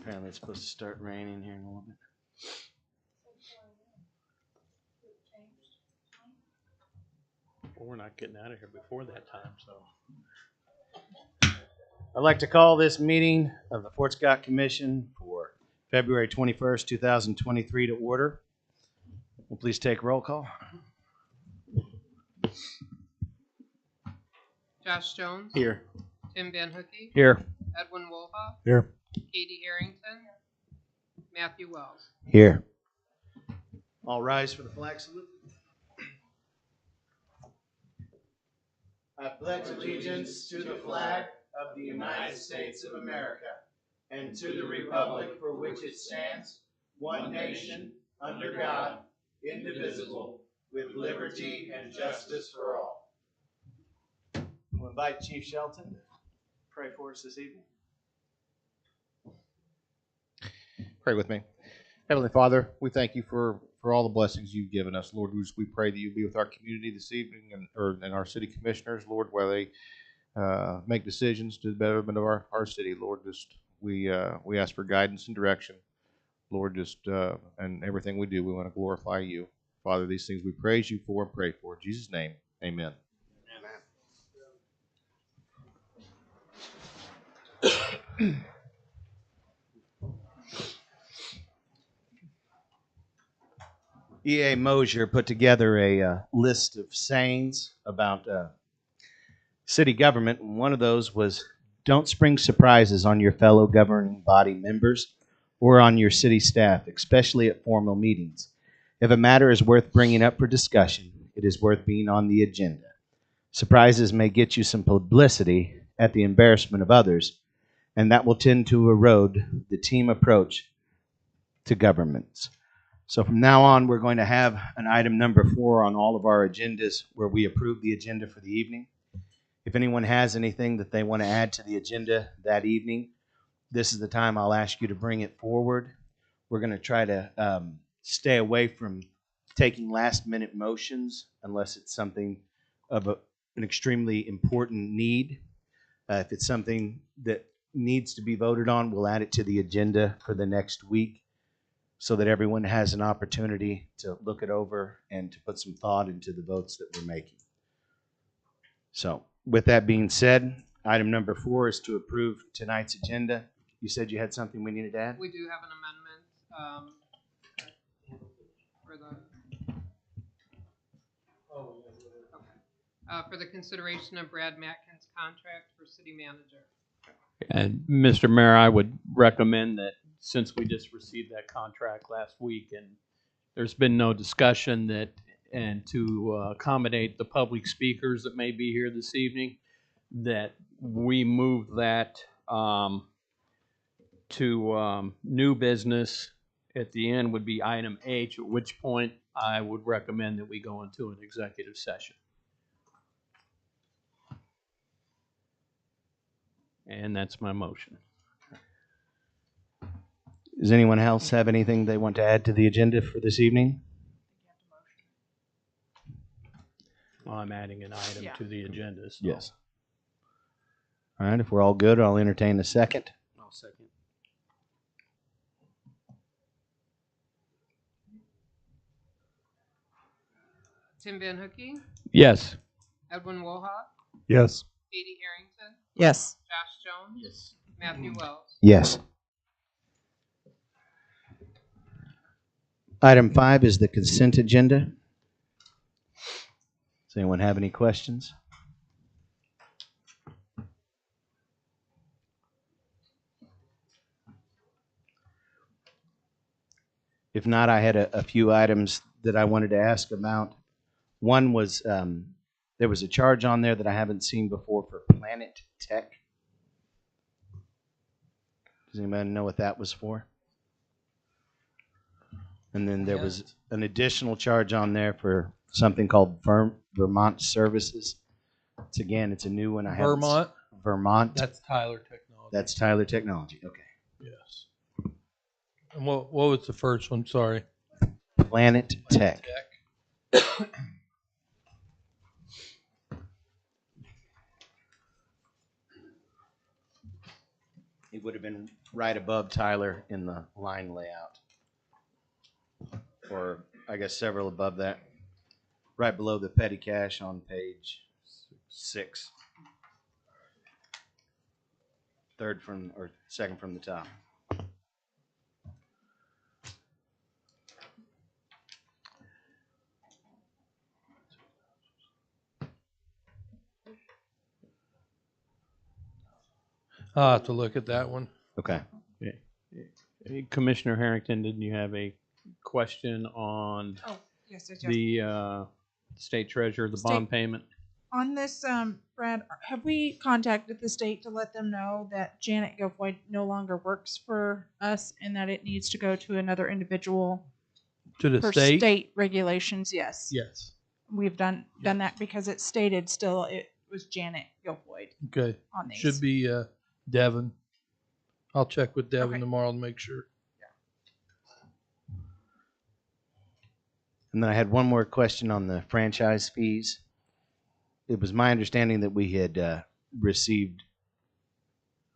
Apparently it's supposed to start raining here in a little bit. Well, we're not getting out of here before that time, so. I'd like to call this meeting of the Fort Scott Commission for February 21st, 2023 to order. Will please take roll call. Josh Jones. Here. Tim Van Hookey. Here. Edwin Wolhoff. Here. Katie Harrington. Matthew Wells. Here. All rise for the flag salute. I pledge allegiance to the flag of the United States of America and to the republic for which it stands, one nation, under God, indivisible, with liberty and justice for all. We'll invite Chief Shelton to pray for us this evening. Pray with me. Heavenly Father, we thank you for all the blessings you've given us. Lord, we pray that you be with our community this evening and our city commissioners, Lord, where they make decisions to the betterment of our city. Lord, we ask for guidance and direction. Lord, and everything we do, we want to glorify you. Father, these things we praise you for and pray for. In Jesus' name, amen. Amen. E.A. Mosier put together a list of sayings about city government, and one of those was, don't spring surprises on your fellow governing body members or on your city staff, especially at formal meetings. If a matter is worth bringing up for discussion, it is worth being on the agenda. Surprises may get you some publicity at the embarrassment of others, and that will tend to erode the team approach to governments. So from now on, we're going to have an item number 4 on all of our agendas where we approve the agenda for the evening. If anyone has anything that they want to add to the agenda that evening, this is the time I'll ask you to bring it forward. We're going to try to stay away from taking last-minute motions unless it's something of an extremely important need. If it's something that needs to be voted on, we'll add it to the agenda for the next week, so that everyone has an opportunity to look it over and to put some thought into the votes that we're making. So, with that being said, item number 4 is to approve tonight's agenda. You said you had something we needed to add? We do have an amendment for the consideration of Brad Matkins' contract for city manager. And Mr. Mayor, I would recommend that since we just received that contract last week and there's been no discussion and to accommodate the public speakers that may be here this evening, that we move that to new business. At the end would be item H, at which point I would recommend that we go into an executive session. And that's my motion. Does anyone else have anything they want to add to the agenda for this evening? Well, I'm adding an item to the agenda. So. Yes. All right, if we're all good, I'll entertain a second. I'll second. Tim Van Hookey. Yes. Edwin Wolhoff. Yes. Katie Harrington. Yes. Josh Jones. Yes. Matthew Wells. Yes. Item 5 is the consent agenda. Does anyone have any questions? If not, I had a few items that I wanted to ask about. One was there was a charge on there that I haven't seen before for Planet Tech. Does anybody know what that was for? And then there was an additional charge on there for something called Vermont Services. It's a new one. Vermont. That's Tyler Technology. That's Tyler Technology. Okay. Yes. And what was the first one? Sorry. Planet Tech. He would have been right above Tyler in the line layout. Or I guess several above that. Right below the petty cash on page 6. Third from, or second from the top. I'll have to look at that one. Okay. Commissioner Harrington, didn't you have a question on Oh, yes, yes, yes. the state treasurer, the State- bond payment? On this, Brad, have we contacted the state to let them know that Janet Guilfoyle no longer works for us and that it needs to go to another individual To the per state? state regulations? Yes. Yes. We've done that because it stated still it was Janet Guilfoyle Okay. on these. Should be Devin. I'll check with Devin Okay. tomorrow to make sure. And then I had one more question on the franchise fees. It was my understanding that we had received,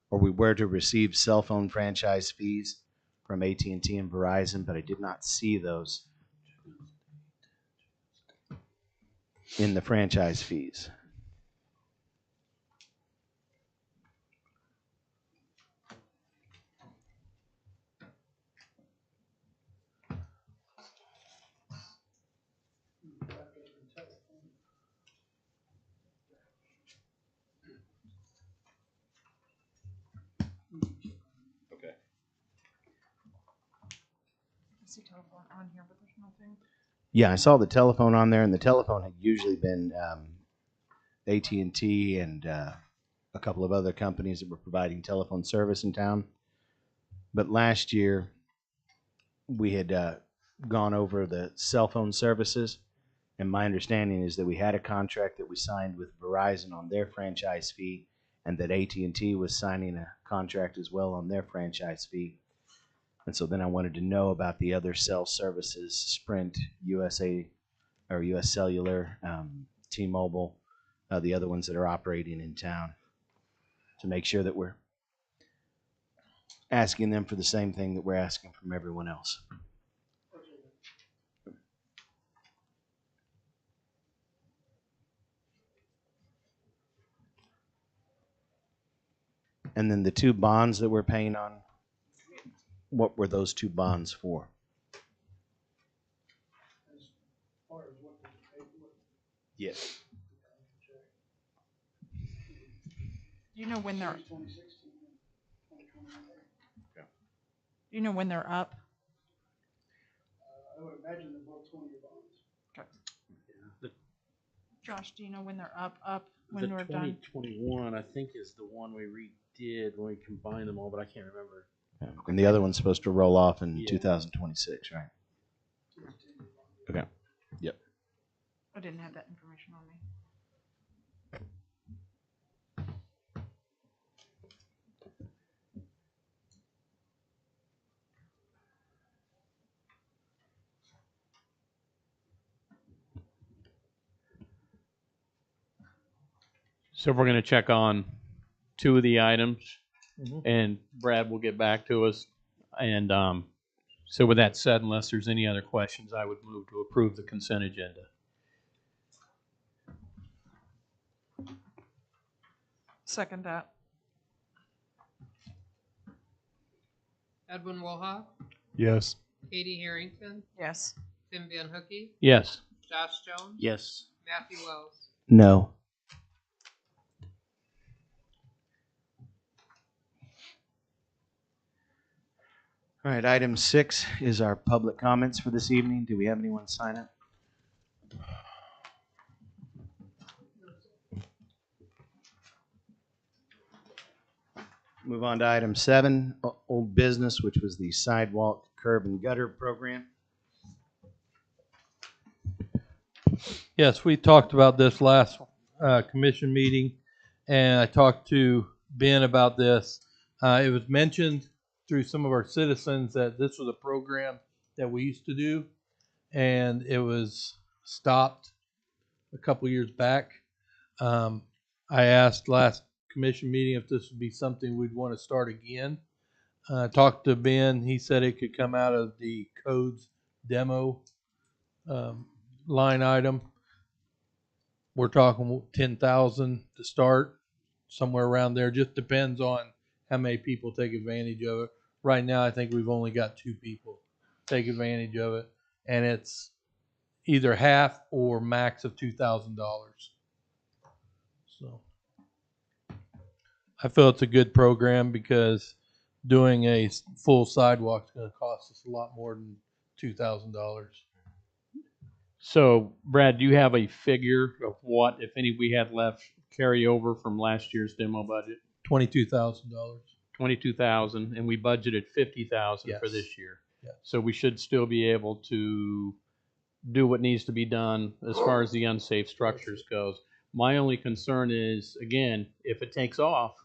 or we were to receive cell phone franchise fees from AT&T and Verizon, but I did not see those in the franchise fees. Okay. I see telephone on here, but there's nothing. Yeah, I saw the telephone on there, and the telephone had usually been AT&T and a couple of other companies that were providing telephone service in town. But last year, we had gone over the cell phone services, and my understanding is that we had a contract that we signed with Verizon on their franchise fee, and that AT&T was signing a contract as well on their franchise fee. And so then I wanted to know about the other cell services, Sprint, USA, or US Cellular, T-Mobile, the other ones that are operating in town, to make sure that we're asking them for the same thing that we're asking from everyone else. And then the 2 bonds that we're paying on, what were those 2 bonds for? Yes. Do you know when they're? Do you know when they're up? I would imagine they're both 20-year bonds. Josh, do you know when they're up when The we're done? 2021, I think, is the one we redid when we combined them all, but I can't remember. And the other one's supposed to roll off in Yeah. 2026, right? Okay. Yep. I didn't have that information on me. So we're going to check on 2 of the items, Mhm. and Brad will get back to us. And so with that said, unless there's any other questions, I would move to approve the consent agenda. Second that. Edwin Woha, Yes. Katie Harrington, Yes. Tim Van Hookey, Yes. Josh Jones, Yes. Matthew Wells. No. All right, item 6 is our public comments for this evening. Do we have anyone sign up? Move on to item 7, old business, which was the sidewalk, curb, and gutter program. Yes, we talked about this last commission meeting, and I talked to Ben about this. It was mentioned through some of our citizens that this was a program that we used to do, and it was stopped a couple years back. I asked last commission meeting if this would be something we'd want to start again. Talked to Ben. He said it could come out of the codes demo line item. We're talking 10,000 to start, somewhere around there. Just depends on how many people take advantage of it. Right now, I think we've only got 2 people take advantage of it, and it's either half or max of $2,000. So I feel it's a good program because doing a full sidewalk is going to cost us a lot more than $2,000. So, Brad, do you have a figure of what, if any, we had left carry over from last year's demo budget? $22,000. 22,000, and we budgeted 50,000 for Yes. this year. Yes. So we should still be able to do what needs to be done as far as the unsafe structures goes. My only concern is, again, if it takes off,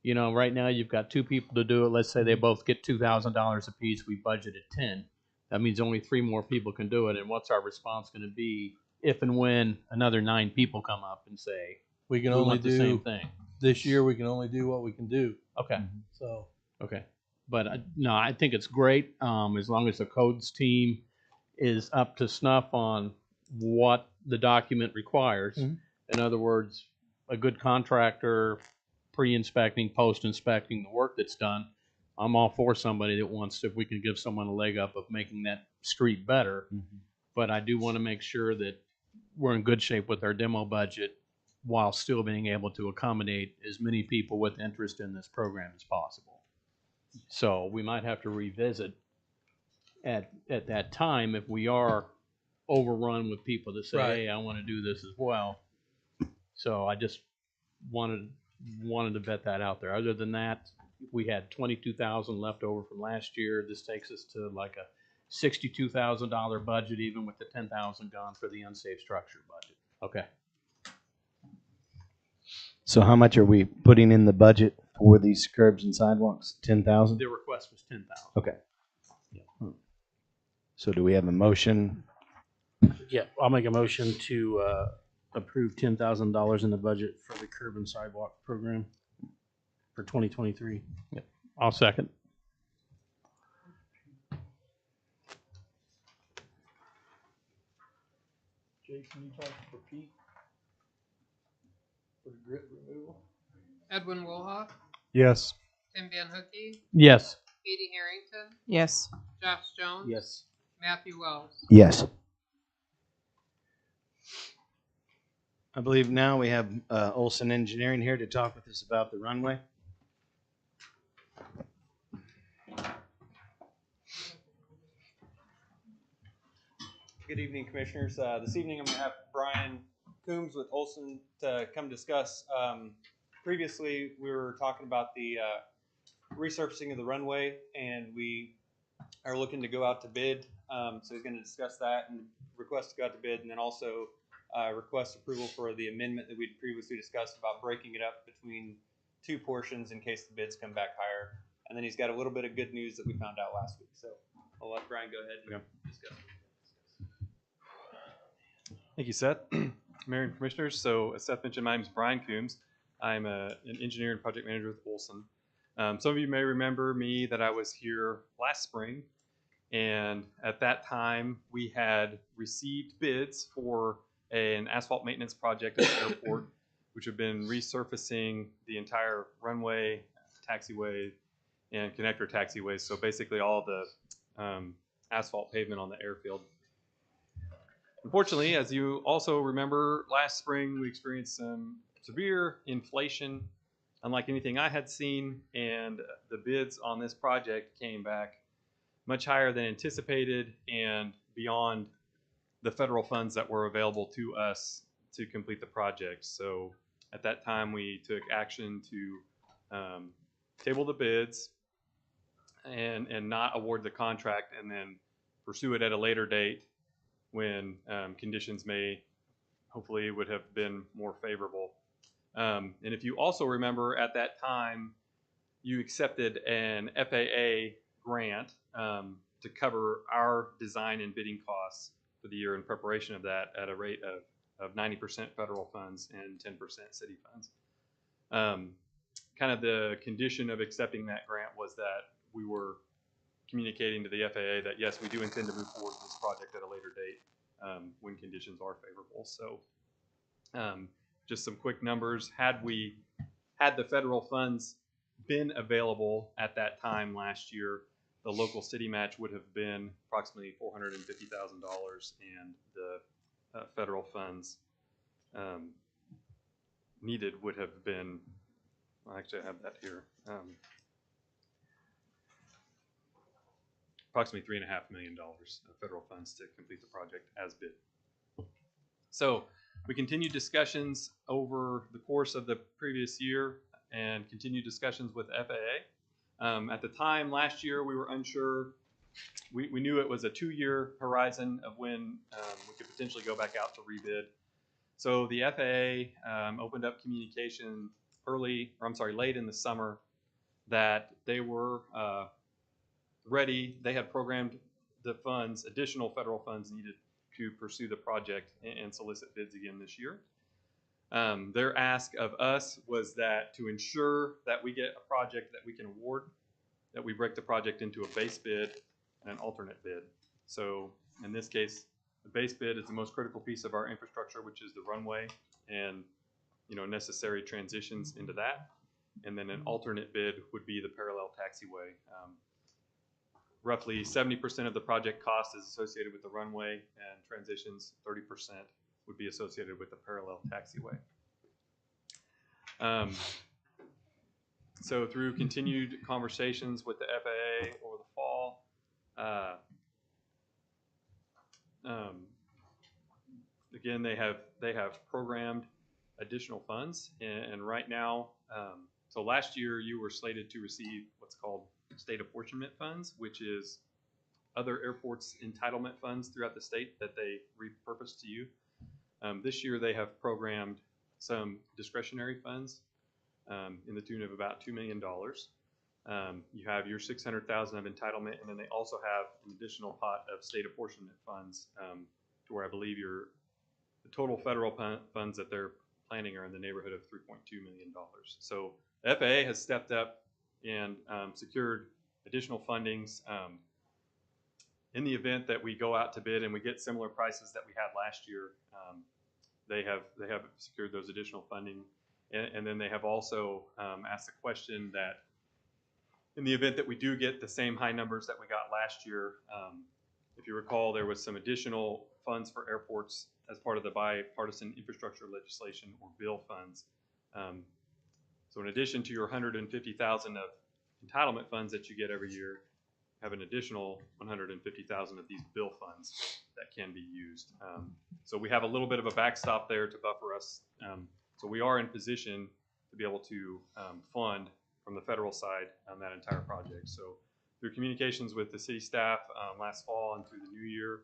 you know, right now you've got 2 people to do it. Let's say they both get $2,000 apiece. We budgeted 10. That means only 3 more people can do it. And what's our response going to be if and when another 9 people come up and say, We can we only want the do same thing? this year. We can only do what we can do. Okay. So Okay. But no, I think it's great as long as the codes team is up to snuff on what the document requires. Mhm. In other words, a good contractor pre-inspecting, post-inspecting the work that's done. I'm all for somebody that wants, if we can give someone a leg up of making that street better. But I do want to make sure that we're in good shape with our demo budget while still being able to accommodate as many people with interest in this program as possible. So we might have to revisit at that time if we are overrun with people that say, Right. hey, I want to do this as well. So I just wanted to vet that out there. Other than that, we had 22,000 left over from last year. This takes us to like a $62,000 budget, even with the 10,000 gone for the unsafe structure budget. Okay. So how much are we putting in the budget for these curbs and sidewalks? 10,000? The request was 10,000. Okay. So do we have a motion? Yeah, I'll make a motion to approve $10,000 in the budget for the curb and sidewalk program for 2023. I'll second. Jason, you talking for Pete for the grit removal? Edwin Wolhoff, Yes. Tim Van Hookey, Yes. Katie Harrington, Yes. Josh Jones. Yes. Matthew Wells. Yes. I believe now we have Olson Engineering here to talk with us about the runway. Good evening, Commissioners. This evening I'm going to have Brian Coombs with Olson to come discuss. Previously, we were talking about the resurfacing of the runway, and we are looking to go out to bid. So he's going to discuss that and request to go out to bid, and then also request approval for the amendment that we'd previously discussed about breaking it up between 2 portions in case the bids come back higher. And then he's got a little bit of good news that we found out last week. So I'll let Brian go ahead and discuss. Thank you, Seth. Mayor and Commissioners. So as Seth mentioned, my name is Brian Coombs. I'm an engineer and project manager with Olson. Some of you may remember me that I was here last spring. And at that time, we had received bids for an asphalt maintenance project at the airport, which have been resurfacing the entire runway, taxiway, and connector taxiways. So basically all the asphalt pavement on the airfield. Unfortunately, as you also remember, last spring we experienced some severe inflation, unlike anything I had seen, and the bids on this project came back much higher than anticipated and beyond the federal funds that were available to us to complete the project. So at that time, we took action to table the bids and not award the contract, and then pursue it at a later date when conditions may hopefully would have been more favorable. And if you also remember, at that time, you accepted an FAA grant to cover our design and bidding costs for the year in preparation of that at a rate of 90% federal funds and 10% city funds. Kind of the condition of accepting that grant was that we were communicating to the FAA that yes, we do intend to move forward with this project at a later date when conditions are favorable. So just some quick numbers. Had the federal funds been available at that time last year, the local city match would have been approximately $450,000, and the federal funds needed would have been, well, actually I have that here, approximately $3.5 million of federal funds to complete the project as bid. So we continued discussions over the course of the previous year and continued discussions with FAA. At the time last year, we were unsure. We knew it was a 2-year horizon of when we could potentially go back out to rebid. So the FAA opened up communication late in the summer that they were ready. They had programmed the funds, additional federal funds needed to pursue the project and solicit bids again this year. Their ask of us was that to ensure that we get a project that we can award, that we break the project into a base bid and an alternate bid. So in this case, the base bid is the most critical piece of our infrastructure, which is the runway and necessary transitions into that. And then an alternate bid would be the parallel taxiway. Roughly 70% of the project cost is associated with the runway, and transitions 30% would be associated with the parallel taxiway. So through continued conversations with the FAA over the fall, again, they have programmed additional funds, and right now, so last year you were slated to receive what's called state apportionment funds, which is other airports' entitlement funds throughout the state that they repurpose to you. This year they have programmed some discretionary funds in the tune of about $2 million. You have your $600,000 of entitlement, and then they also have an additional pot of state apportionment funds to where I believe the total federal funds that they're planning are in the neighborhood of $3.2 million. So the FAA has stepped up and secured additional fundings. In the event that we go out to bid and we get similar prices that we had last year, they have secured those additional funding, and then they have also asked the question that in the event that we do get the same high numbers that we got last year, if you recall, there was some additional funds for airports as part of the bipartisan infrastructure legislation, or bill funds. So in addition to your $150,000 of entitlement funds that you get every year, have an additional $150,000 of these bill funds that can be used. So we have a little bit of a backstop there to buffer us. So we are in position to be able to fund from the federal side on that entire project. So through communications with the city staff last fall and through the new year,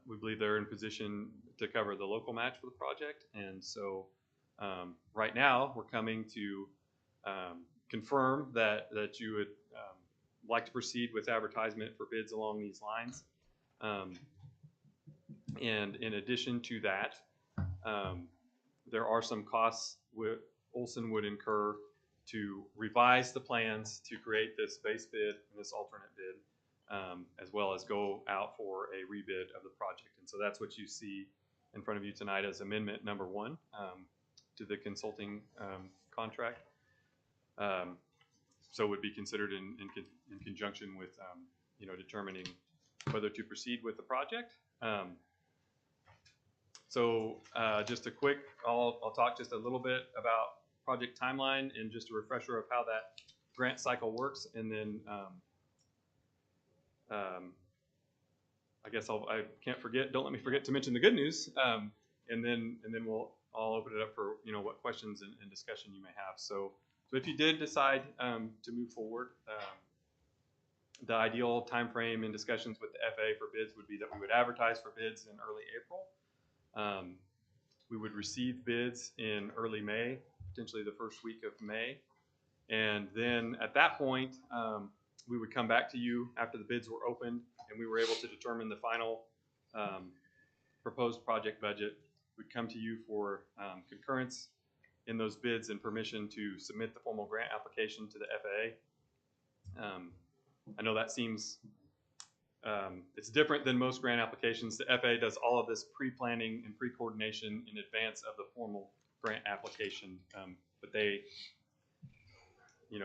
we believe they're in position to cover the local match for the project. And so right now we're coming to confirm that you would like to proceed with advertisement for bids along these lines. And in addition to that, there are some costs Olson would incur to revise the plans to create this base bid and this alternate bid, as well as go out for a rebid of the project. And so that's what you see in front of you tonight as amendment number 1 to the consulting contract. So it would be considered in conjunction with determining whether to proceed with the project. So just a quick, I'll talk just a little bit about project timeline and just a refresher of how that grant cycle works, and then I guess I can't forget. Don't let me forget to mention the good news, and then I'll open it up for what questions and discussion you may have. So if you did decide to move forward, the ideal time frame in discussions with the FAA for bids would be that we would advertise for bids in early April. We would receive bids in early May, potentially the first week of May. And then at that point, we would come back to you after the bids were opened and we were able to determine the final proposed project budget. We'd come to you for concurrence in those bids and permission to submit the formal grant application to the FAA. I know that seems, it's different than most grant applications. The FAA does all of this pre-planning and pre-coordination in advance of the formal grant application. But they,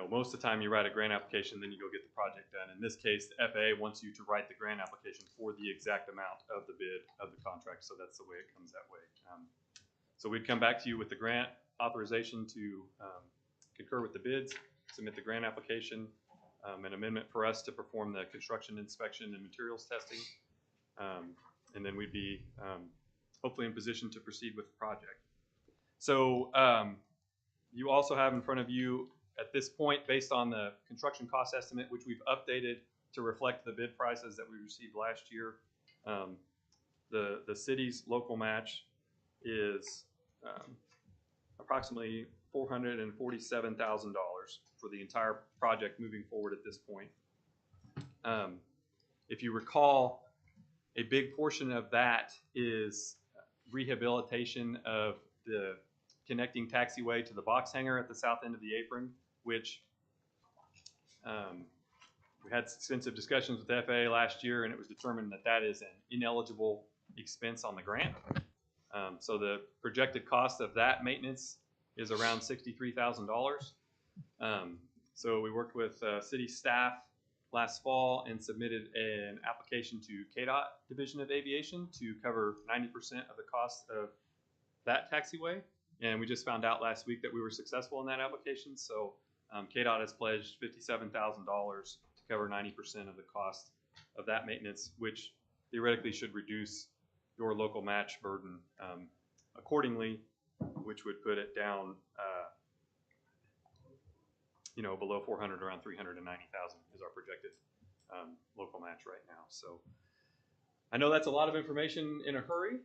most of the time you write a grant application, then you go get the project done. In this case, the FAA wants you to write the grant application for the exact amount of the bid of the contract. So that's the way it comes that way. So we'd come back to you with the grant authorization to concur with the bids, submit the grant application, an amendment for us to perform the construction inspection and materials testing, and then we'd be hopefully in position to proceed with the project. So you also have in front of you at this point, based on the construction cost estimate, which we've updated to reflect the bid prices that we received last year, the city's local match is approximately $447,000 for the entire project moving forward at this point. If you recall, a big portion of that is rehabilitation of the connecting taxiway to the box hangar at the south end of the apron, which we had extensive discussions with the FAA last year, and it was determined that that is an ineligible expense on the grant. So the projected cost of that maintenance is around $63,000. So we worked with city staff last fall and submitted an application to KDOT Division of Aviation to cover 90% of the cost of that taxiway. And we just found out last week that we were successful in that application. So KDOT has pledged $57,000 to cover 90% of the cost of that maintenance, which theoretically should reduce your local match burden accordingly, which would put it down, below 400, around 390,000 is our projected local match right now. So I know that's a lot of information in a hurry.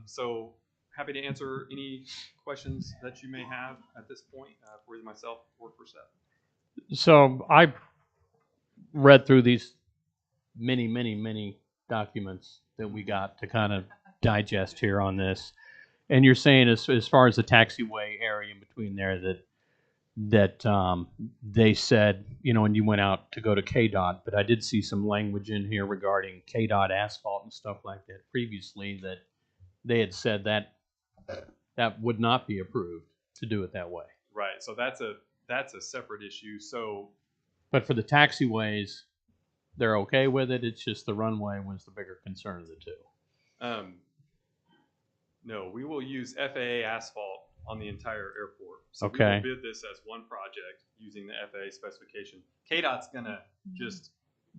So happy to answer any questions that you may have at this point for either myself or for Seth. So I read through these many documents that we got to kind of digest here on this. And you're saying as far as the taxiway area in between there that they said, and you went out to go to KDOT, but I did see some language in here regarding KDOT asphalt and stuff like that previously that they had said that would not be approved to do it that way. Right. So that's a separate issue. So, but for the taxiways, they're okay with it. It's just the runway was the bigger concern of the two. No, we will use FAA asphalt on the entire airport. So okay. We will bid this as one project using the FAA specification. KDOT's gonna just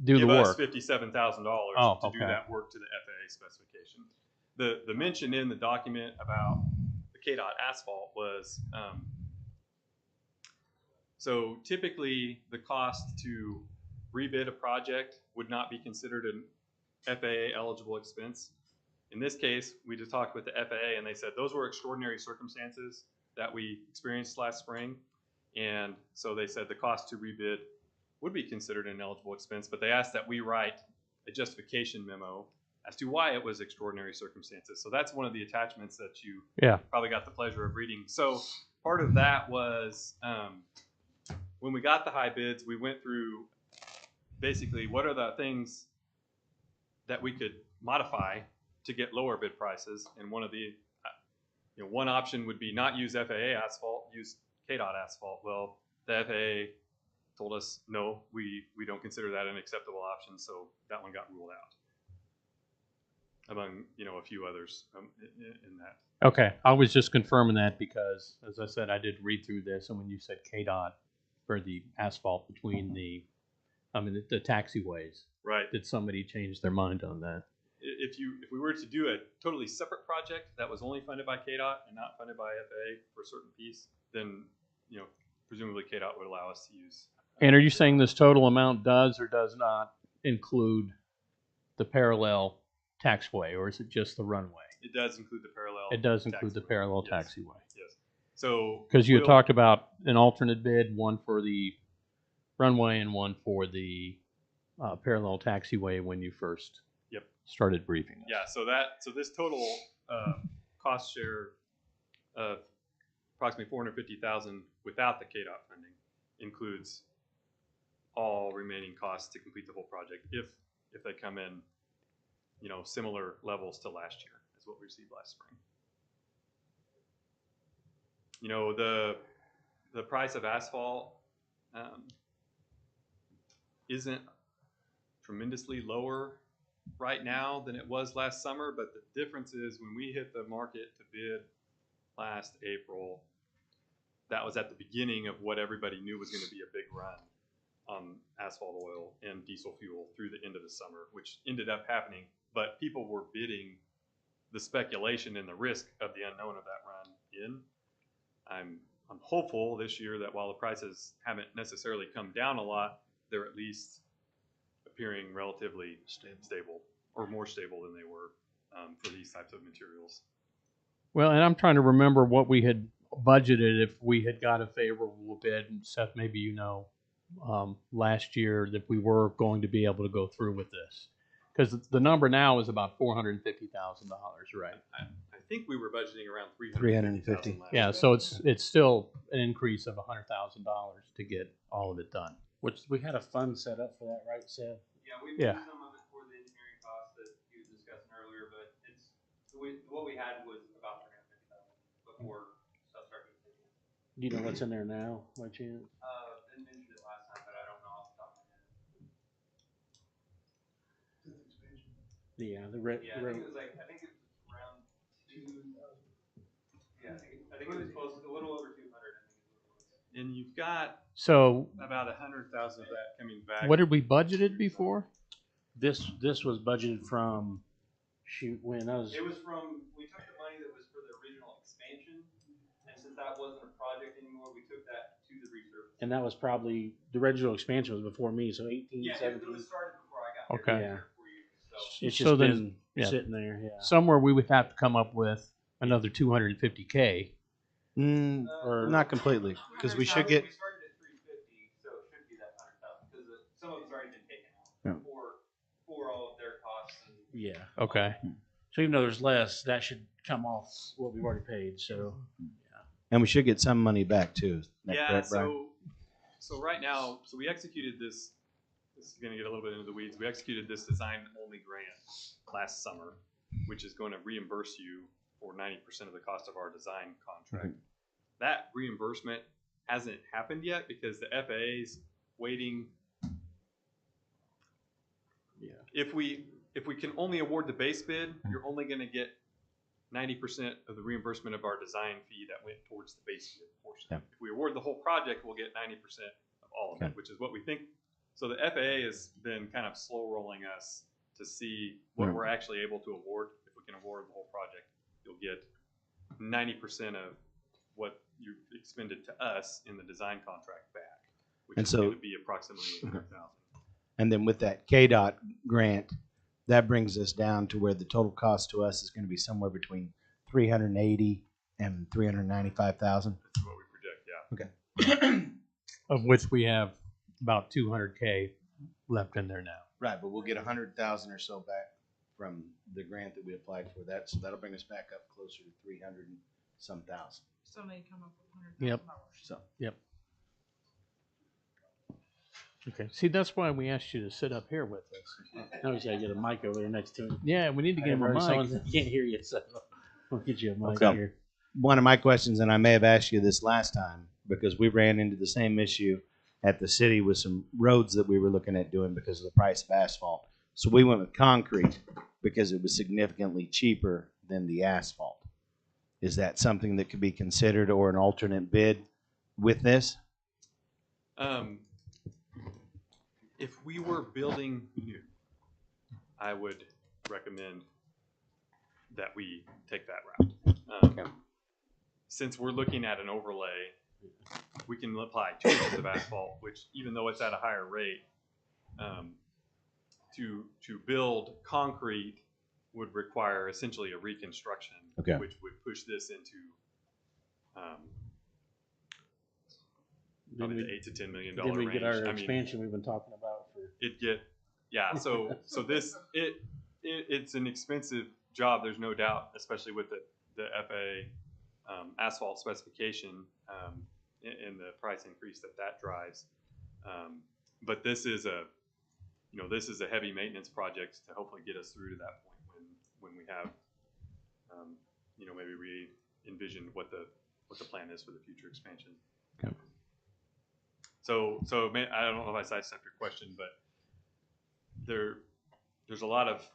do give the us work. $57,000 to do that work to the FAA specification. The mention in the document about the KDOT asphalt was so typically the cost to rebid a project would not be considered an FAA eligible expense. In this case, we just talked with the FAA and they said those were extraordinary circumstances that we experienced last spring. And so they said the cost to rebid would be considered an eligible expense, but they asked that we write a justification memo as to why it was extraordinary circumstances. So that's one of the attachments that you probably got the pleasure of reading. So part of that was when we got the high bids, we went through basically what are the things that we could modify to get lower bid prices. And one of the, one option would be not use FAA asphalt, use KDOT asphalt. Well, the FAA told us, no, we don't consider that an acceptable option. So that one got ruled out among, a few others in that. Okay. I was just confirming that because, as I said, I did read through this. And when you said KDOT for the asphalt between the taxiways, right? Did somebody change their mind on that? If we were to do a totally separate project that was only funded by KDOT and not funded by FAA for a certain piece, then presumably KDOT would allow us to use. And are you saying this total amount does or does not include the parallel taxiway, or is it just the runway? It does include the parallel. It does include the parallel yes. taxiway. Yes. So because you had talked about an alternate bid, one for the runway and one for the parallel taxiway when you first started briefing us. Yeah, so this total cost share of approximately 450,000 without the KDOT funding includes all remaining costs to complete the whole project if they come in, you know, similar levels to last year is what we received last spring. You know, the price of asphalt isn't tremendously lower right now than it was last summer, but the difference is when we hit the market to bid last April, that was at the beginning of what everybody knew was going to be a big run on asphalt oil and diesel fuel through the end of the summer, which ended up happening. But people were bidding the speculation and the risk of the unknown of that run in. I'm hopeful this year that while the prices haven't necessarily come down a lot, they're at least appearing relatively stable or more stable than they were for these types of materials. Well, and I'm trying to remember what we had budgeted if we had got a favorable bid. And Seth, maybe you know, last year that we were going to be able to go through with this, because the number now is about $450,000, right? I think we were budgeting around 350. Yeah, so it's still an increase of $100,000 to get all of it done. Which we had a fund set up for that, right, Seth? Yeah, we Yeah. moved some of it for the engineering costs that he was discussing earlier, but what we had was about 350,000 before stuff started to take. Do you know what's in there now, by chance? Didn't mention it last time, but I don't know off the top of my head. Yeah, the red. Yeah, I think it was around 2. Yeah, I think it was close, a little over 200. I think is what it was. And you've got So about 100,000 of that coming back. what did we budgeted before? This was budgeted from, when I was. It was we took the money that was for the original expansion, and since that wasn't a project anymore, we took that to the resurface. And that was probably, the original expansion was before me, so 18, Yeah, 17. it was started before I got Okay. here. Yeah. For you, so. It's just So then- been yeah. sitting there, yeah. Somewhere we would have to come up with another $250K. Or- Not completely, because we should get. We started at 350, so it should be that 100,000 because some of it's already been taken out Yeah. for all of their costs. And Yeah. Okay. So even though there's less, that should come off what we've already paid, so. And we should get some money back too. Is that Yeah, correct, Brian? so right now, so we executed this. This is going to get a little bit into the weeds. We executed this design-only grant last summer, which is going to reimburse you for 90% of the cost of our design contract. That reimbursement hasn't happened yet because the FAA is waiting. Yeah. If we can only award the base bid, you're only going to get 90% of the reimbursement of our design fee that went towards the base bid portion. Yeah. If we award the whole project, we'll get 90% of all of it, which is what we think. So the FAA has been kind of slow rolling us to see what Right. we're actually able to award. If we can award the whole project, you'll get 90% of what you expended to us in the design contract back, which And is so- going to be approximately 800,000. And then with that KDOT grant, that brings us down to where the total cost to us is going to be somewhere between 380 and 395,000. That's what we project, yeah. Of which we have about 200K left in there now. Right, but we'll get 100,000 or so back from the grant that we applied for. That, so that'll bring us back up closer to 300 and some thousand. So they come up with $100,000. Yep. So Okay. See, that's why we asked you to sit up here with us. Now he's got to get a mic over there next to him. Yeah, we need to get him a mic. Someone can't hear you, so we'll get you a mic Okay. here. one of my questions, and I may have asked you this last time, because we ran into the same issue at the city with some roads that we were looking at doing because of the price of asphalt. So we went with concrete because it was significantly cheaper than the asphalt. Is that something that could be considered or an alternate bid with this? If we were building new, I would recommend that we take that route. Since we're looking at an overlay, we can apply 2 inches of asphalt, which even though it's at a higher rate, to build concrete would require essentially a reconstruction, which would push this into probably the $8 to $10 million Did we range. get our I mean, expansion we've been talking about for? So this it's an expensive job. There's no doubt, especially with the FAA asphalt specification and the price increase that drives. But this is a heavy maintenance project to hopefully get us through to that point when we have, maybe we envision what the plan is for the future expansion. Okay. So I don't know if I sidestepped your question, but there's a lot of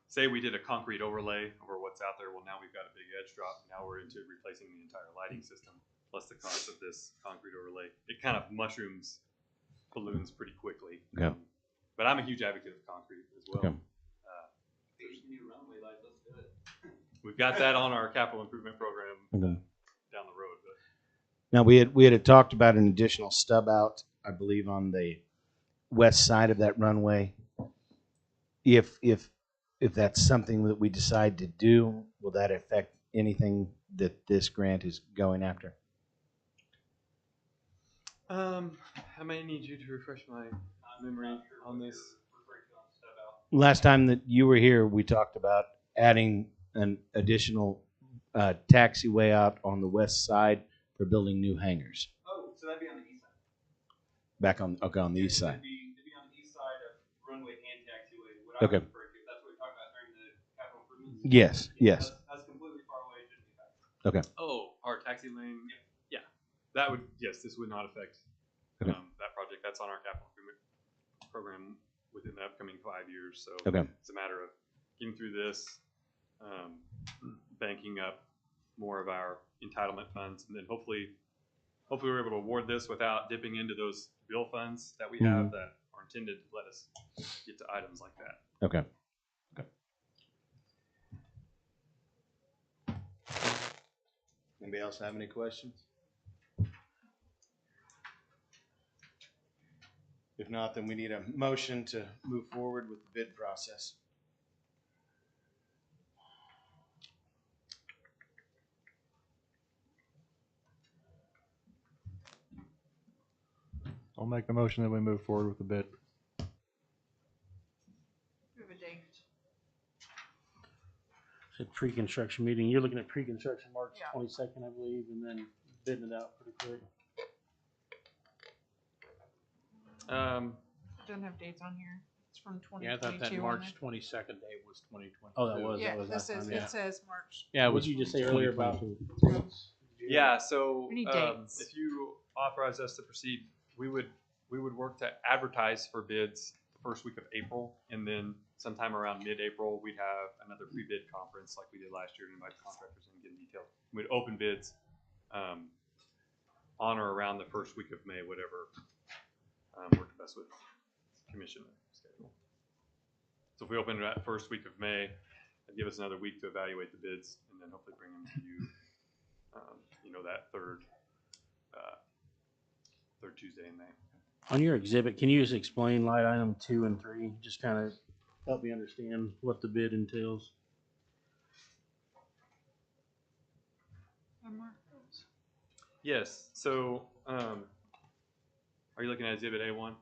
say we did a concrete overlay over what's out there. Well, now we've got a big edge drop. Now we're into replacing the entire lighting system plus the cost of this concrete overlay. It kind of mushrooms balloons pretty quickly. Okay. But I'm a huge advocate of concrete as well. Okay. New runway lights, let's do it. We've got that on our capital improvement program Okay. down the road. But Now we had talked about an additional stub out, I believe, on the west side of that runway. If that's something that we decide to do, will that affect anything that this grant is going after? I may need you to refresh my memory on this. Last time that you were here, we talked about adding an additional taxiway out on the west side for building new hangars. Oh, so that'd be on the east side. Back on the east side. It'd be on the east side of runway and taxiway. What Okay. I would refer to, if that's what we talked about during the capital improvements. Yes. Yes. That's completely far away. It shouldn't be affected. Okay. Oh, our taxi lane. Yeah. That would, yes, this would not affect Okay. that project. That's on our capital improvement program within the upcoming 5 years. So Okay. it's a matter of getting through this, banking up more of our entitlement funds, and then hopefully we're able to award this without dipping into those bill funds that we have that are intended to let us get to items like that. Okay. Anybody else have any questions? If not, then we need a motion to move forward with the bid process. I'll make the motion that we move forward with the bid. We have a date. It's a pre-construction meeting. You're looking at pre-construction March Yeah. 22nd, I believe, and then bidding it out pretty quick. Doesn't have dates on here. It's from Yeah, I thought 2022. that on March it. 22nd date was 2022. Oh, that was. Yeah, that was this last is. time, yeah. It says March. Yeah, it What was did you just say earlier about? 2022. Yeah, so We need dates. if you authorize us to proceed, we would work to advertise for bids the first week of April, and then sometime around mid-April, we'd have another pre-bid conference like we did last year to invite contractors and get in detail. We'd open bids on or around the first week of May, whatever worked best with commission schedule. So if we open it that first week of May, it'd give us another week to evaluate the bids, and then hopefully bring them to you. That third Tuesday in May. On your exhibit, can you just explain light item 2 and 3? Just kind of help me understand what the bid entails. Yes. So, are you looking at Exhibit A1?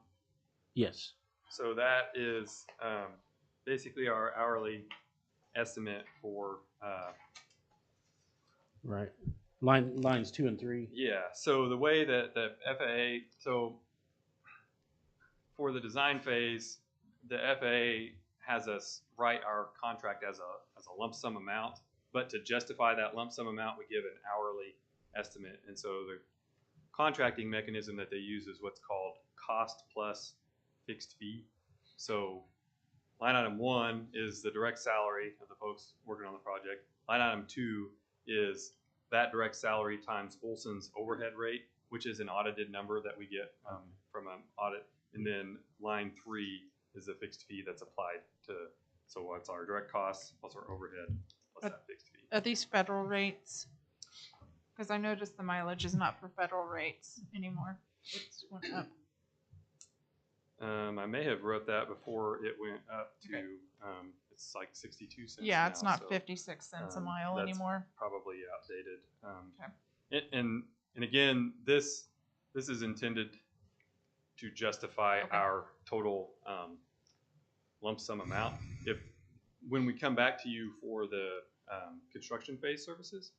Yes. So that is basically our hourly estimate for. Right. Lines 2 and 3. Yeah. So the way that the FAA, so for the design phase, the FAA has us write our contract as a lump sum amount, but to justify that lump sum amount, we give an hourly estimate. And so the contracting mechanism that they use is what's called cost plus fixed fee. So line item 1 is the direct salary of the folks working on the project. Line item 2 is that direct salary times Olson's overhead rate, which is an audited number that we get from an audit. And then line 3 is the fixed fee that's applied to, so what's our direct costs plus our overhead plus that fixed fee. Are these federal rates? Because I noticed the mileage is not for federal rates anymore. It's went up. I may have wrote that before it went up to, Okay. it's like 62 cents. Yeah, it's now, not so, 56 cents a mile that's anymore. Probably outdated. Okay. And again, this is intended to justify Okay. our total lump sum amount. When we come back to you for the construction phase services.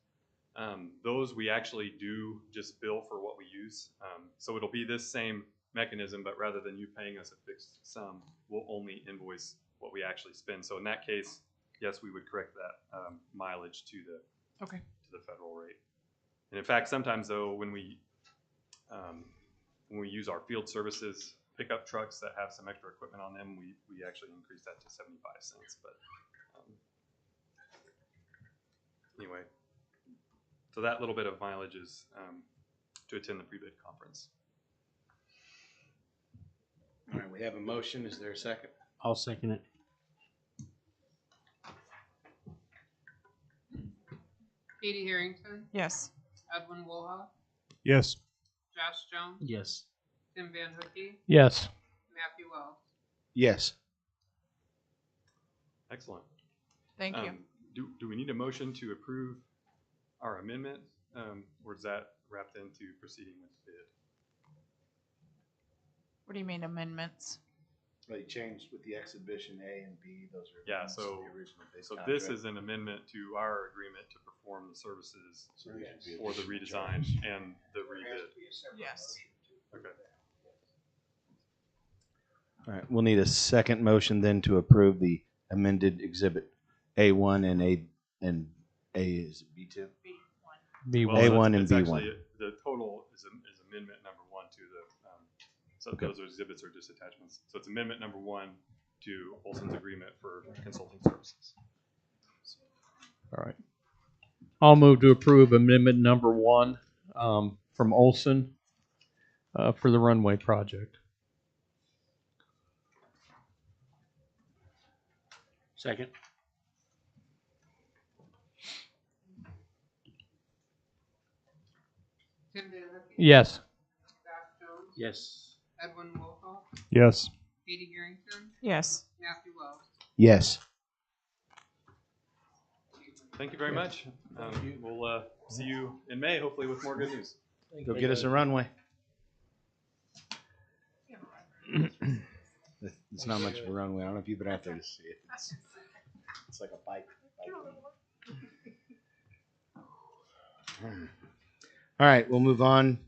Those we actually do just bill for what we use. So it'll be this same mechanism, but rather than you paying us a fixed sum, we'll only invoice what we actually spend. So in that case, yes, we would correct that mileage to the federal rate. And in fact, sometimes though, when we use our field services pickup trucks that have some extra equipment on them, we actually increase that to 75 cents. But anyway, so that little bit of mileage is to attend the pre-bid conference. All right, we have a motion. Is there a second? I'll second it. Katie Harrington, Yes. Edwin Woolhoff, Yes. Josh Jones, Yes. Tim Van Hookey, Yes. Matthew Wells. Yes. Excellent. Thank you. Do we need a motion to approve our amendment, or is that wrapped into proceeding with the bid? What do you mean amendments? Well, you changed with the exhibition A and B. Those are Yeah, amendments to so the original bid so contract. this is an amendment to our agreement to perform the services So there should be for the additional redesign charge. and the rebid. Yes. Okay. All right, we'll need a second motion then to approve the amended exhibit A1 and A is it B2? B1. Well, A1 and it's B1. actually, the total is amendment number 1 to the, so Okay. those exhibits are just attachments. So it's amendment number 1 to Olson's agreement for consulting services. All right. I'll move to approve amendment number 1 from Olson for the runway project. Second. Tim Van Hookey, Yes. Josh Jones, Yes. Edwin Woolhoff, Yes. Katie Harrington, Yes. Matthew Wells. Yes. Thank you very much. We'll see you in May, hopefully with more good news. Go get us a runway. It's not much of a runway. I don't know if you've been out there to see it. It's like a bike. All right, we'll move on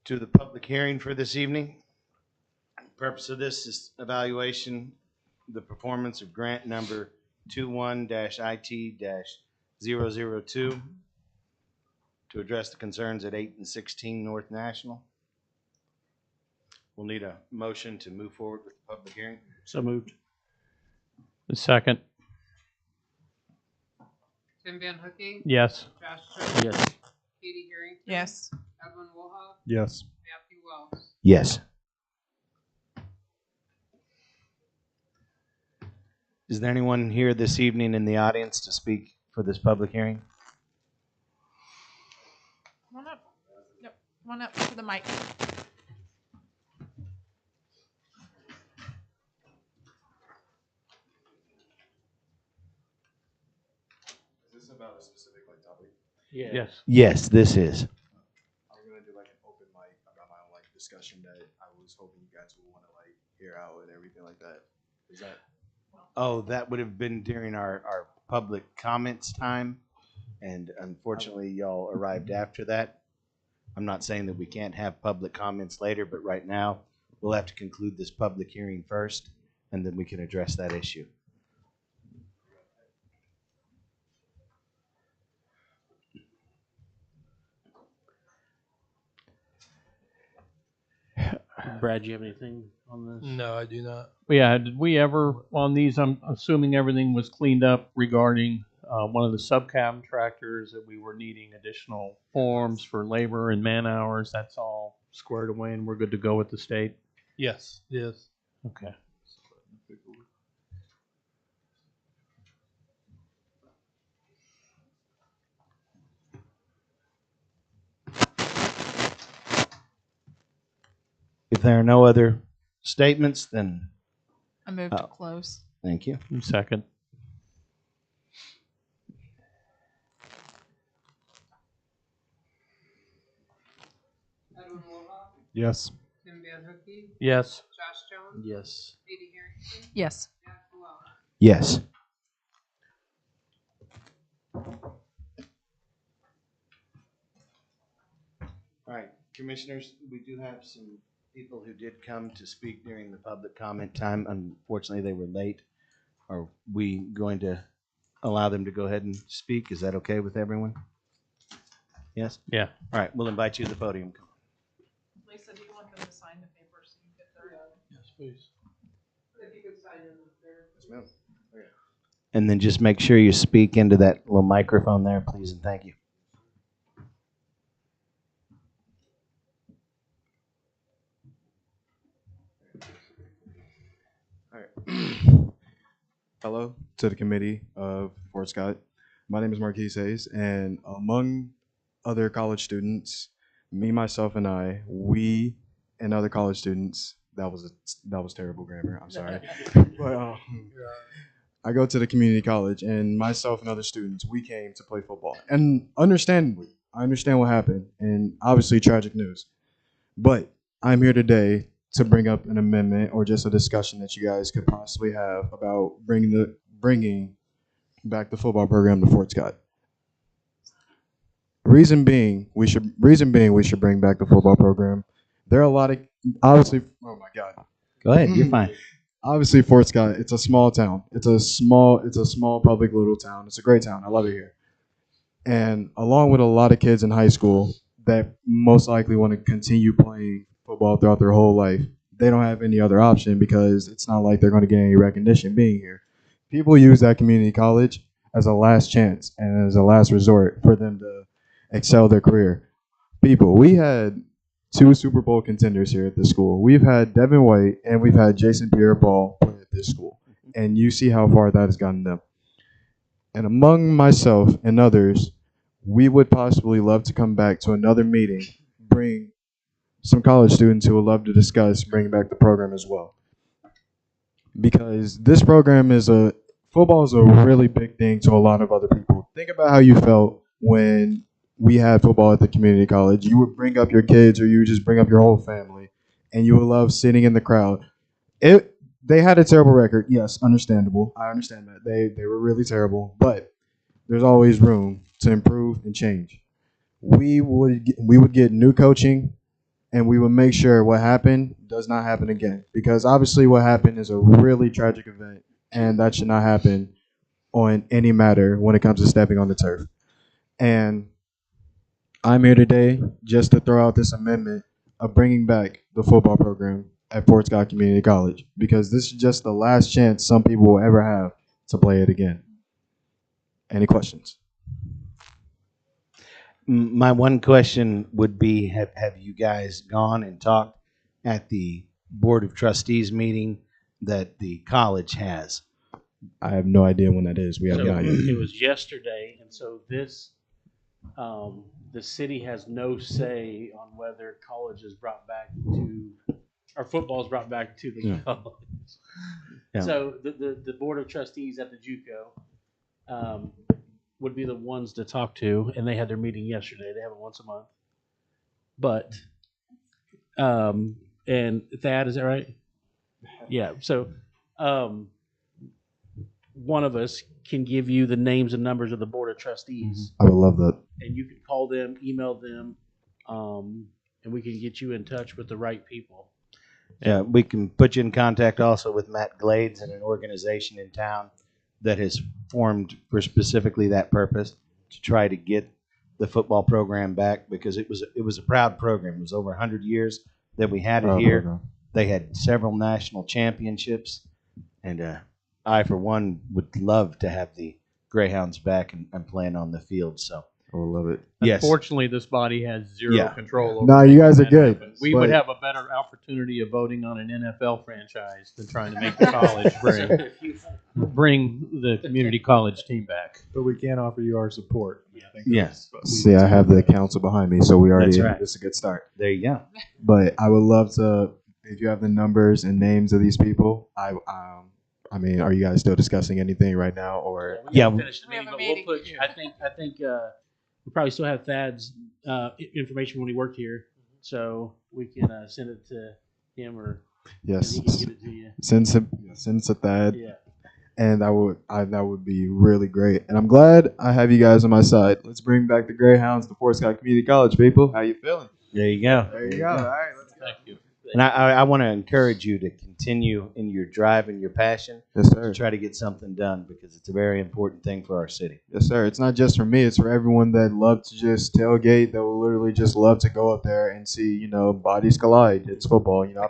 to the public hearing for this evening. The purpose of this is evaluation the performance of grant number 21-IT-002 to address the concerns at 8 and 16 North National. We'll need a motion to move forward with the public hearing. So moved. The second. Tim Van Hookey, Yes. Josh Jones, Yes. Katie Harrington, Yes. Edwin Woolhoff, Yes. Matthew Wells. Yes. Is there anyone here this evening in the audience to speak for this public hearing? Come on up. Yep. Come on up to the mic. Is this about a specific topic? Yeah. Yes. Yes, this is. I'm gonna do like an open mic about my own discussion that I was hoping you guys would want to hear out and everything like that. Is that? Oh, that would have been during our public comments time, and unfortunately, y'all arrived after that. I'm not saying that we can't have public comments later, but right now, we'll have to conclude this public hearing first, and then we can address that issue. Brad, do you have anything on this? No, I do not. Yeah, did we ever, on these, I'm assuming everything was cleaned up regarding one of the subcontractors that we were needing additional forms for labor and man hours. That's all squared away and we're good to go with the state? Yes. Yes. Okay. If there are no other statements, then I move to close. thank you. Second. Edwin Woolhoff, Yes. Tim Van Hookey, Yes. Josh Jones, Yes. Katie Harrington, Yes. Matthew Wells. Yes. All right, commissioners, we do have some people who did come to speak during the public comment time. Unfortunately, they were late. Are we going to allow them to go ahead and speak? Is that okay with everyone? Yes? Yeah. All right, we'll invite you to the podium. Lisa, do you want them to sign the paper so you get their? Yes, please. If you could sign in there. Yes, ma'am. And then just make sure you speak into that little microphone there, please, and thank you. All right. Hello to the committee of Fort Scott. My name is Marquise Hayes, and among other college students, me, myself, and I, we and other college students, that was terrible grammar. I'm sorry, but I go to the community college, and myself and other students, we came to play football, and understandably, I understand what happened, and obviously tragic news, but I'm here today to bring up an amendment or just a discussion that you guys could possibly have about bringing back the football program to Fort Scott. Reason being, we should bring back the football program. There are a lot of obviously. Oh my God. Go ahead, you're fine. Obviously, Fort Scott. It's a small town. It's a small public little town. It's a great town. I love it here. And along with a lot of kids in high school that most likely want to continue playing football throughout their whole life, they don't have any other option because it's not like they're going to get any recognition being here. People use that community college as a last chance and as a last resort for them to excel their career. We had 2 Super Bowl contenders here at this school. We've had Devin White and we've had Jason Pierre-Paul play at this school. And you see how far that has gotten them. And among myself and others, we would possibly love to come back to another meeting, bring some college students who would love to discuss bringing back the program as well. Because this program football is a really big thing to a lot of other people. Think about how you felt when we had football at the community college. You would bring up your kids or you would just bring up your whole family and you would love sitting in the crowd. They had a terrible record. Yes, understandable. I understand that. They were really terrible, but there's always room to improve and change. We would get new coaching and we would make sure what happened does not happen again. Because obviously what happened is a really tragic event and that should not happen on any matter when it comes to stepping on the turf. And I'm here today just to throw out this amendment of bringing back the football program at Fort Scott Community College because this is just the last chance some people will ever have to play it again. Any questions? My one question would be, have you guys gone and talked at the Board of Trustees meeting that the college has? I have no idea when that is. We haven't So got it. it was yesterday, and so this, the city has no say on whether college is brought back to, or football is brought back to the college. Yeah. So the board of trustees at the JUCO would be the ones to talk to, and they had their meeting yesterday. They have it once a month. But, and Thad, is that right? Yeah. So, one of us can give you the names and numbers of the board of trustees, I would love that. and you can call them, email them, and we can get you in touch with the right people. Yeah, we can put you in contact also with Matt Glades and an organization in town that has formed for specifically that purpose to try to get the football program back because it was a proud program. It was over 100 years that we had it here. Program. They had several national championships, and I, for one, would love to have the Greyhounds back and playing on the field. So I would love it. yes, Unfortunately, this body has zero Yeah. control over No, you making guys are that good, happen. We would but- have a better opportunity of voting on an NFL franchise than trying to make the college bring the community college team back. But we can offer you our support. yes, See, I have the council behind me, so we already That's right. this is a good start. there you go. But I would love to, if you have the numbers and names of these people. I mean, are you guys still discussing anything right now, or We Yeah. haven't finished the We have meeting, a but we'll meeting. put. I think we probably still have Thad's information when he worked here, so we can send it to him, or yes, he can get it to you. send it to Thad. Yeah. and that would be really great. And I'm glad I have you guys on my side. Let's bring back the Greyhounds to Fort Scott Community College, people. How you feeling? There you go. There you go. All right, let's go. Thank you. And I want to encourage you to continue in your drive and your passion Yes, to sir. try to get something done because it's a very important thing for our city. Yes, sir. It's not just for me. It's for everyone that love to just tailgate. That will literally just love to go up there and see, bodies collide. It's football. I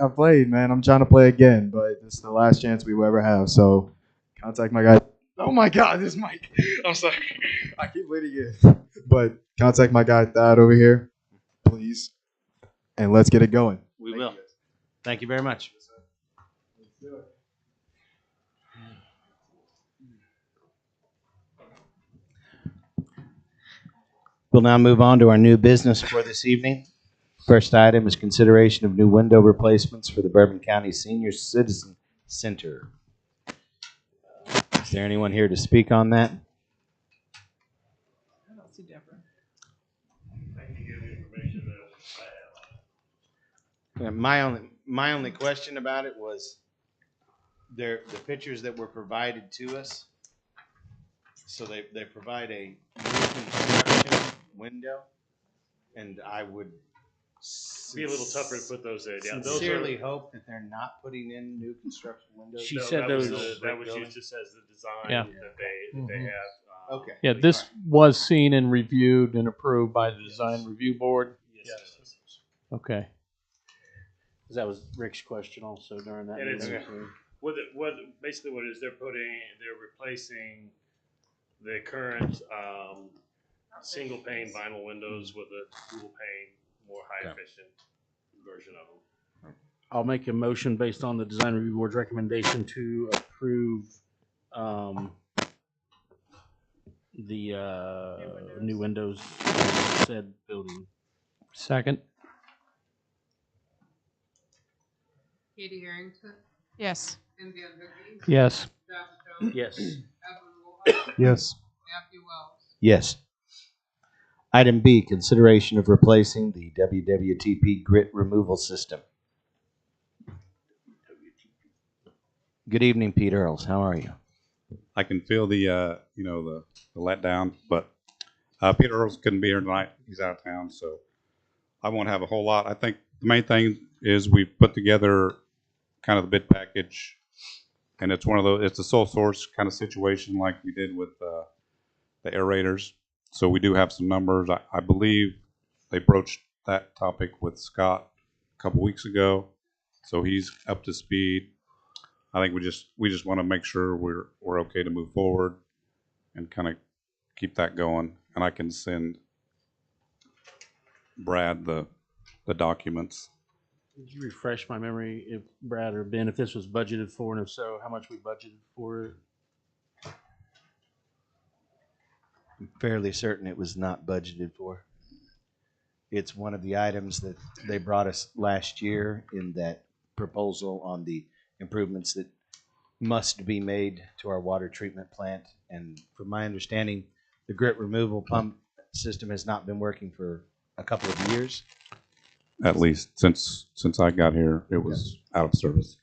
played, man. I'm trying to play again, but this is the last chance we will ever have. So, contact my guy. Oh my God, this mic. I'm sorry. I keep bleeding it. But contact my guy Thad over here, please, and let's get it going. We will. Thank you very much. We'll now move on to our new business for this evening. First item is consideration of new window replacements for the Bourbon County Senior Citizen Center. Is there anyone here to speak on that? I don't see different. Yeah, my only question about it was the pictures that were provided to us. So they provide a new construction window, and I would Be a little tougher to put those in. Yeah, sincerely hope that they're not putting in new construction windows. She said those. That was used just as the design Yeah. that they have. Okay. Yeah, this was seen and reviewed and approved by the design review board. Yes. Okay. That was Rick's question also during that. And it's meeting. basically what it is, they're replacing the current single pane vinyl windows with a dual pane, more high efficient version of them. I'll make a motion based on the design review board's recommendation to approve the new windows in said building. Second. Katie Harrington, Yes. Cynthia Hookie, Yes. Josh Jones, Yes. Evan Wolf, Yes. Matthew Wells. Yes. Item B, consideration of replacing the WWTP grit removal system. Good evening, Pete Earls. How are you? I can feel the the letdown, but Peter Earls couldn't be here tonight. He's out of town, so I won't have a whole lot. I think the main thing is we put together kind of the bid package, and it's one of those. It's a sole source kind of situation like we did with the aerators. So we do have some numbers. I believe they broached that topic with Scott a couple weeks ago, so he's up to speed. I think we just want to make sure we're okay to move forward and kind of keep that going. And I can send Brad the documents. Would you refresh my memory, if Brad or Ben, if this was budgeted for, and if so, how much we budgeted for it? I'm fairly certain it was not budgeted for. It's one of the items that they brought us last year in that proposal on the improvements that must be made to our water treatment plant. And from my understanding, the grit removal pump system has not been working for a couple of years. At least since I got here, it was out of service.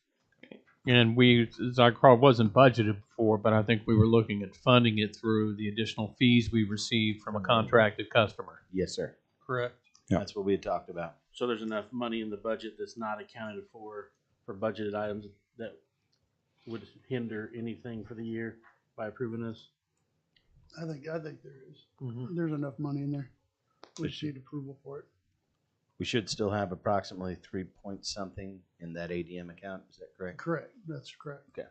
And we, as I recall, wasn't budgeted for, but I think we were looking at funding it through the additional fees we received from a contracted customer. Yes, sir. Correct. Yeah. That's what we had talked about. So there's enough money in the budget that's not accounted for budgeted items that would hinder anything for the year by approving this? I think there is. Mm-hmm. There's enough money in there. We just need approval for it. We should still have approximately 3 point something in that ADM account. Is that correct? Correct. That's correct. Okay.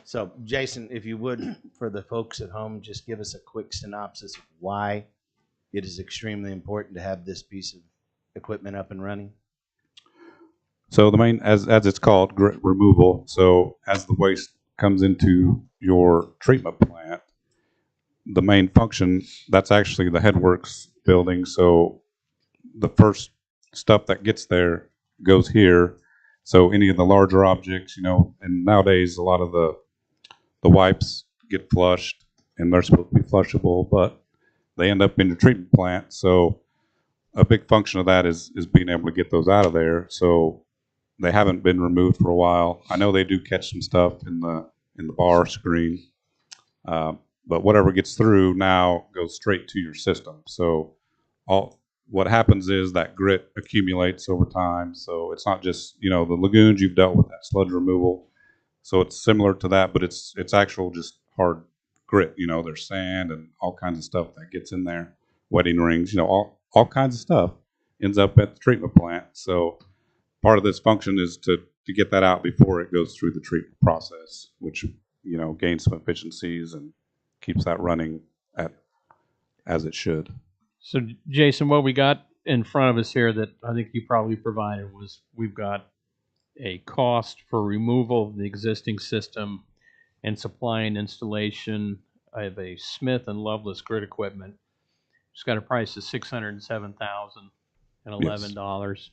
So, Jason, if you would, for the folks at home, just give us a quick synopsis of why it is extremely important to have this piece of equipment up and running. So the main, as it's called, grit removal. So as the waste comes into your treatment plant, the main function, that's actually the headworks building. So the first stuff that gets there goes here. So any of the larger objects, and nowadays a lot of the wipes get flushed, and they're supposed to be flushable, but they end up in your treatment plant. So a big function of that is being able to get those out of there. So they haven't been removed for a while. I know they do catch some stuff in the bar screen, but whatever gets through now goes straight to your system. So what happens is that grit accumulates over time. So it's not just, the lagoons you've dealt with, that sludge removal. So it's similar to that, but it's actual just hard grit. There's sand and all kinds of stuff that gets in there, wetting rings, all kinds of stuff ends up at the treatment plant. So part of this function is to get that out before it goes through the treatment process, which, gains some efficiencies and keeps that running as it should. So, Jason, what we got in front of us here that I think you probably provided was we've got a cost for removal of the existing system and supply and installation of a Smith and Loveless grid equipment. It's got a price of $607,011. Yes.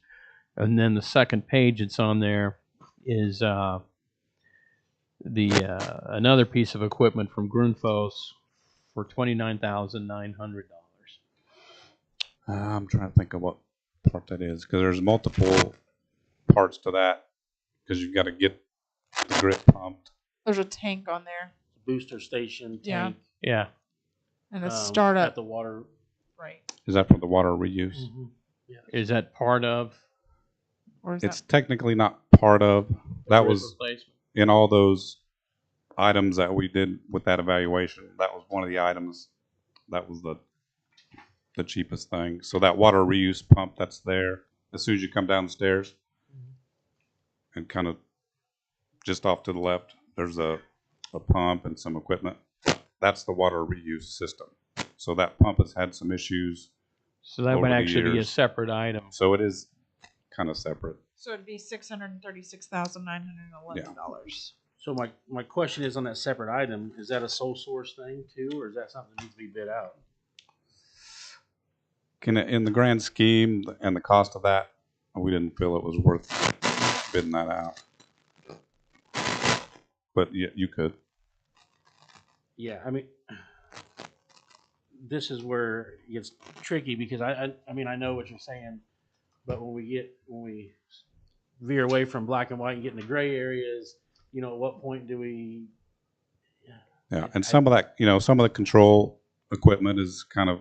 And then the second page it's on there is another piece of equipment from Grundfos for $29,900. I'm trying to think of what part that is, because there's multiple parts to that, because you've got to get the grit pumped. There's a tank on there. Booster station Yeah. tank. Yeah. And a startup. At the water. Right. Is that for the water reuse? Mm-hmm. Yeah. Is that part of? Or is It's that... technically not part of. That was in all those items that we did with that evaluation. That was one of the items. That was the cheapest thing. So that water reuse pump that's there, as soon as you come down the stairs, and kind of just off to the left, there's a pump and some equipment. That's the water reuse system. So that pump has had some issues. So that would actually be a separate item. So it is kind of separate. So it'd be $636,911. So my question is on that separate item, is that a sole source thing too, or is that something that needs to be bid out? In the grand scheme and the cost of that, we didn't feel it was worth bidding that out. But yeah, you could. Yeah, I mean, this is where it gets tricky, because I mean, I know what you're saying, but when we veer away from black and white and get into gray areas, at what point do we? Yeah, and some of that, some of the control equipment is kind of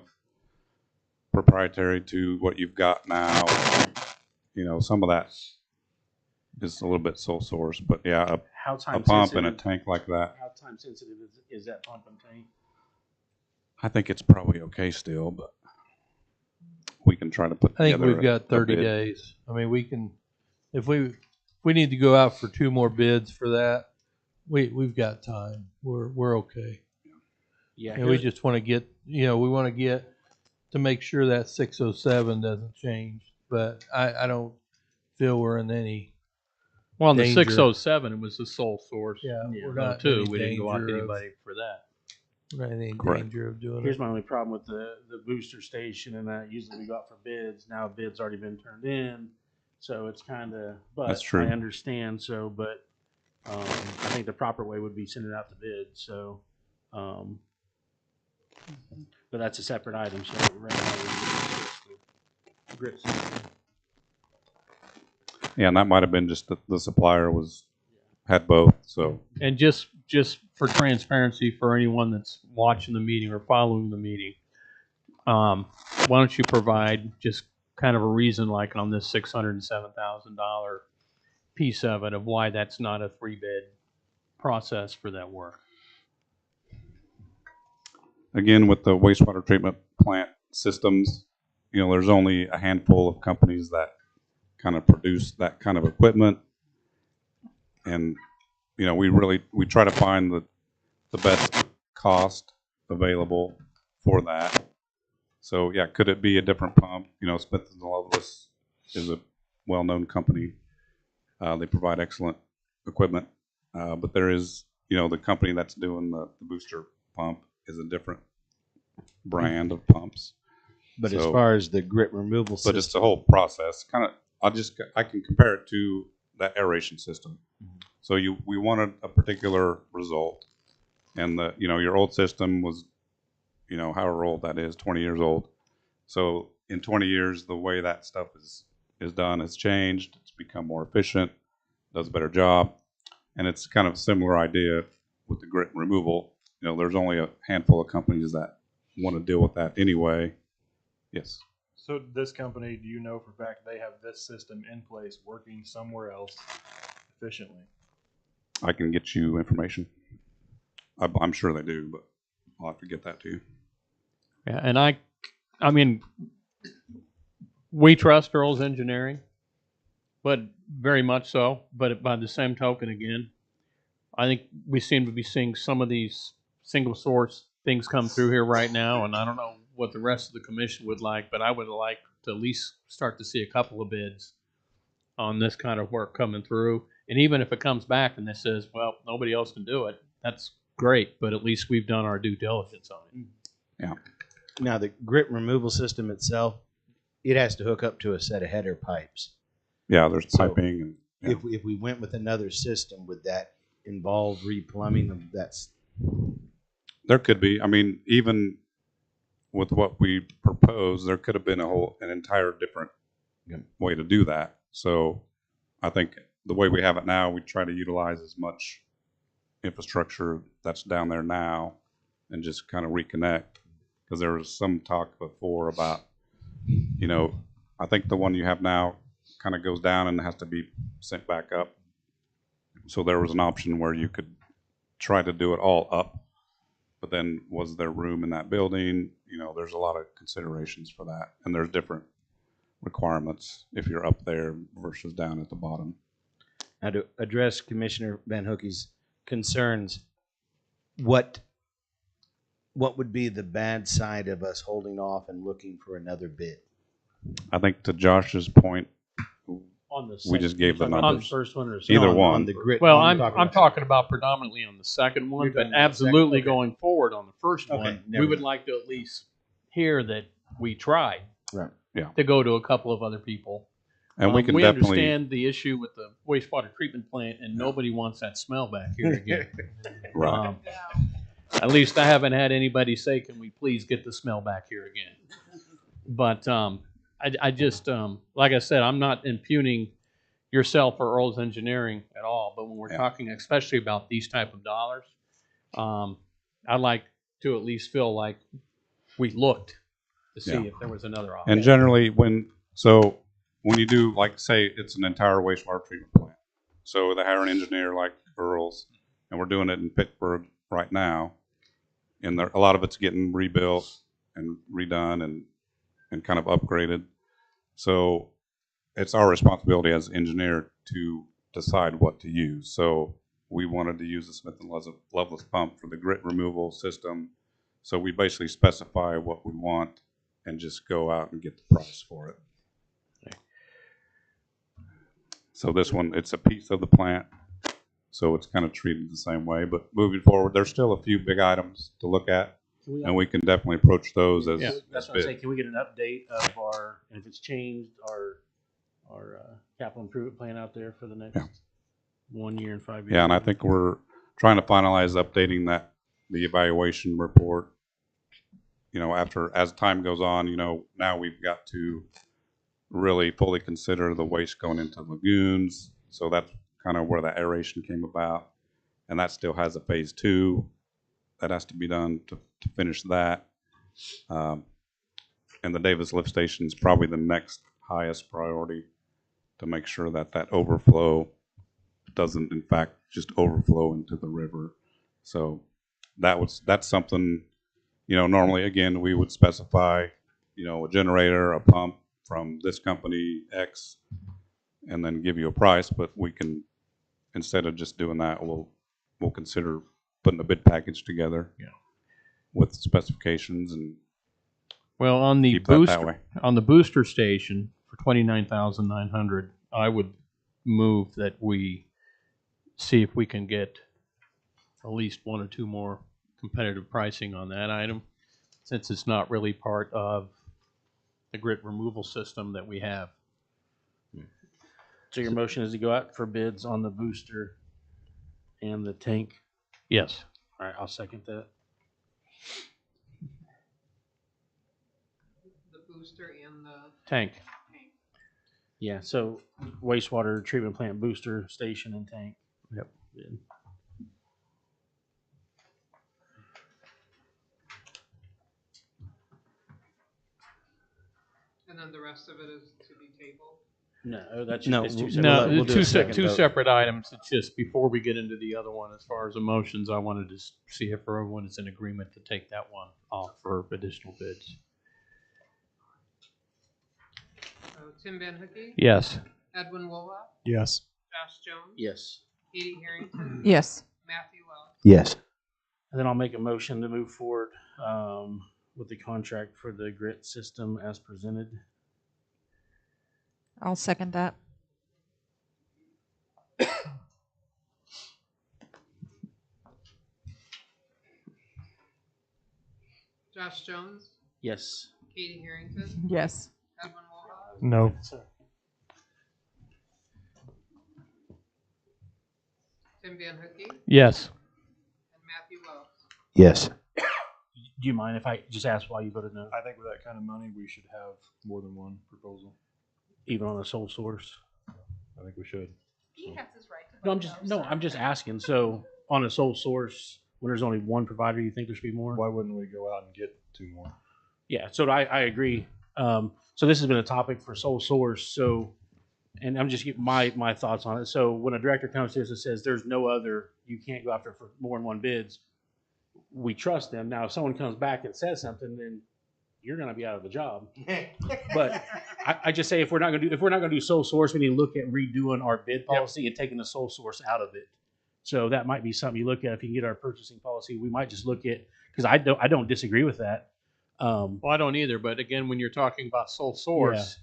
proprietary to what you've got now. Some of that is a little bit sole source, but yeah, a pump and a tank like that. How time sensitive is that pump and tank? I think it's probably okay still, but we can try to put together. I think we've got 30 days. I mean, we can, if we need to go out for 2 more bids for that, we've got time. We're okay. Yeah, and we just want to get, we want to get to make sure that 607 doesn't change. But I don't feel we're in any. Well, on the danger. 607, it was the sole source. Yeah, we're not too. in We didn't go out to danger anybody for that. We're not in any Correct. danger of doing Here's it. my only problem with the booster station, and that usually we go out for bids. Now bids already been turned in, so it's kind of. But That's true. I understand. So, but I think the proper way would be send it out to bid. So, but that's a separate item. So right now we're grit system. Yeah, and that might have been just the supplier had both. So And just for transparency for anyone that's watching the meeting or following the meeting, why don't you provide just kind of a reason, like on this $607,000 piece of it, of why that's not a 3-bid process for that work? again, with the wastewater treatment plant systems, there's only a handful of companies that kind of produce that kind of equipment, and we try to find the best cost available for that. So yeah, could it be a different pump? Smith & Loveless is a well-known company. They provide excellent equipment, but there is the company that's doing the booster pump is a different brand of pumps. But as far as the grit removal system, but it's the whole process. Kind of, I can compare it to that aeration system. So we wanted a particular result, and your old system was, however old that is, 20 years old. So in 20 years, the way that stuff is is done has changed. It's become more efficient, does a better job. And it's kind of a similar idea with the grit removal. You know, there's only a handful of companies that want to deal with that anyway. Yes. So this company, do you know for a fact they have this system in place working somewhere else efficiently? I can get you information. I'm sure they do, but I'll have to get that to you. Yeah, and I mean, we trust Earl's Engineering, but very much so. But by the same token, again, I think we seem to be seeing some of these single source things come through here right now, and I don't know what the rest of the commission would like, but I would like to at least start to see a couple of bids on this kind of work coming through. And even if it comes back and it says, well, nobody else can do it, that's great, but at least we've done our due diligence on it. Yeah. Now, the grit removal system itself, it has to hook up to a set of header pipes. Yeah, there's So piping. And, yeah. if we went with another system, would that involve replumbing? That's There could be. I mean, even with what we proposed, there could have been an entire different way to do that. So I think the way we have it now, we try to utilize as much infrastructure that's down there now and just kind of reconnect. Because there was some talk before about, you know, I think the one you have now kind of goes down and has to be sent back up. So there was an option where you could try to do it all up. But then was there room in that building? You know, there's a lot of considerations for that. And there's different requirements if you're up there versus down at the bottom. now to address Commissioner Van Hookie's concerns. What would be the bad side of us holding off and looking for another bid? I think to Josh's point, On the we just gave the on the numbers. first one or Either on, one. on the grit. Well, I'm I'm talking about predominantly on the second one, You're but talking about the second, absolutely okay. going forward on the first Okay, one, never we would mind. like to at least hear that we tried Right. Yeah. to go to a couple of other people. And we can we definitely understand the issue with the wastewater treatment plant, and nobody wants that smell back here again. right. At least I haven't had anybody say, "Can we please get the smell back here again?" But I just like I said, I'm not impugning yourself or Earl's Engineering at all. But when we're talking, especially about these type of dollars, I'd like to at least feel like we looked to see if there was another option. And generally, when you do, like, say it's an entire wastewater treatment plant, so they hire an engineer like Earl's, and we're doing it in Pittsburgh right now, and a lot of it's getting rebuilt and redone and kind of upgraded. So it's our responsibility as an engineer to decide what to use. So we wanted to use the Smith & Loveless pump for the grit removal system. So we basically specify what we want and just go out and get the price for it. So this one, it's a piece of the plant, so it's kind of treated the same way. But moving forward, there's still a few big items to look at, and we can definitely approach those as That's what I'm bid. saying. Can we get an update of our, and if it's changed, our capital improvement plan out there for the next 1 year and 5 years? Yeah, and I think we're trying to finalize updating the evaluation report. You know, as time goes on, you know, now we've got to really fully consider the waste going into lagoons. So that's kind of where the aeration came about. And that still has a phase 2 that has to be done to finish that. And the Davis lift station is probably the next highest priority to make sure that overflow doesn't in fact just overflow into the river. So that's something, you know, normally again we would specify, you know, a generator, a pump from this company X, and then give you a price. But we can, instead of just doing that, we'll consider putting a bid package together with specifications and Well, on the keep that that way. booster station for $29,900, I would move that we see if we can get at least one or two more competitive pricing on that item, since it's not really part of the grit removal system that we have. So your motion is to go out for bids on the booster and the tank? Yes. All right, I'll second that. The booster and the Tank. Yeah, so wastewater treatment plant booster station and tank. Yep. Bid. And then the rest of it is to be tabled. No, that's No, it's two we'll- separate. No, we'll do a second two vote. separate items. It's just before we get into the other one, as far as emotions, I wanted to see if everyone is in agreement to take that one off for additional bids. So Tim Van Hookey, Yes. Edwin Wola, Yes. Josh Jones, Yes. Katie Harrington, Yes. Matthew Wells. Yes. And then I'll make a motion to move forward with the contract for the grit system as presented. I'll second that. Josh Jones, Yes. Katie Harrington, Yes. Edwin Wola, No. Tim Van Hookey, Yes. and Matthew Wells. Yes. Do you mind if I just ask why you voted no? I think with that kind of money, we should have more than one proposal. Even on a sole source? I think we should. He has his right to No, I'm just asking. So on a sole source, when there's only one provider, you think there should be more? Why wouldn't we go out and get two more? Yeah, so I agree. So this has been a topic for sole source. So, and I'm just giving my thoughts on it. So when a director comes to us and says there's no other, you can't go after for more than one bids, we trust them. Now, if someone comes back and says something, then you're going to be out of the job. But I just say if we're not going to do sole source, we need to look at redoing our bid policy and taking the sole source out of it. So that might be something you look at if you can get our purchasing policy. We might just look at, because I don't disagree with that. Well, I don't either. But again, when you're talking about sole source,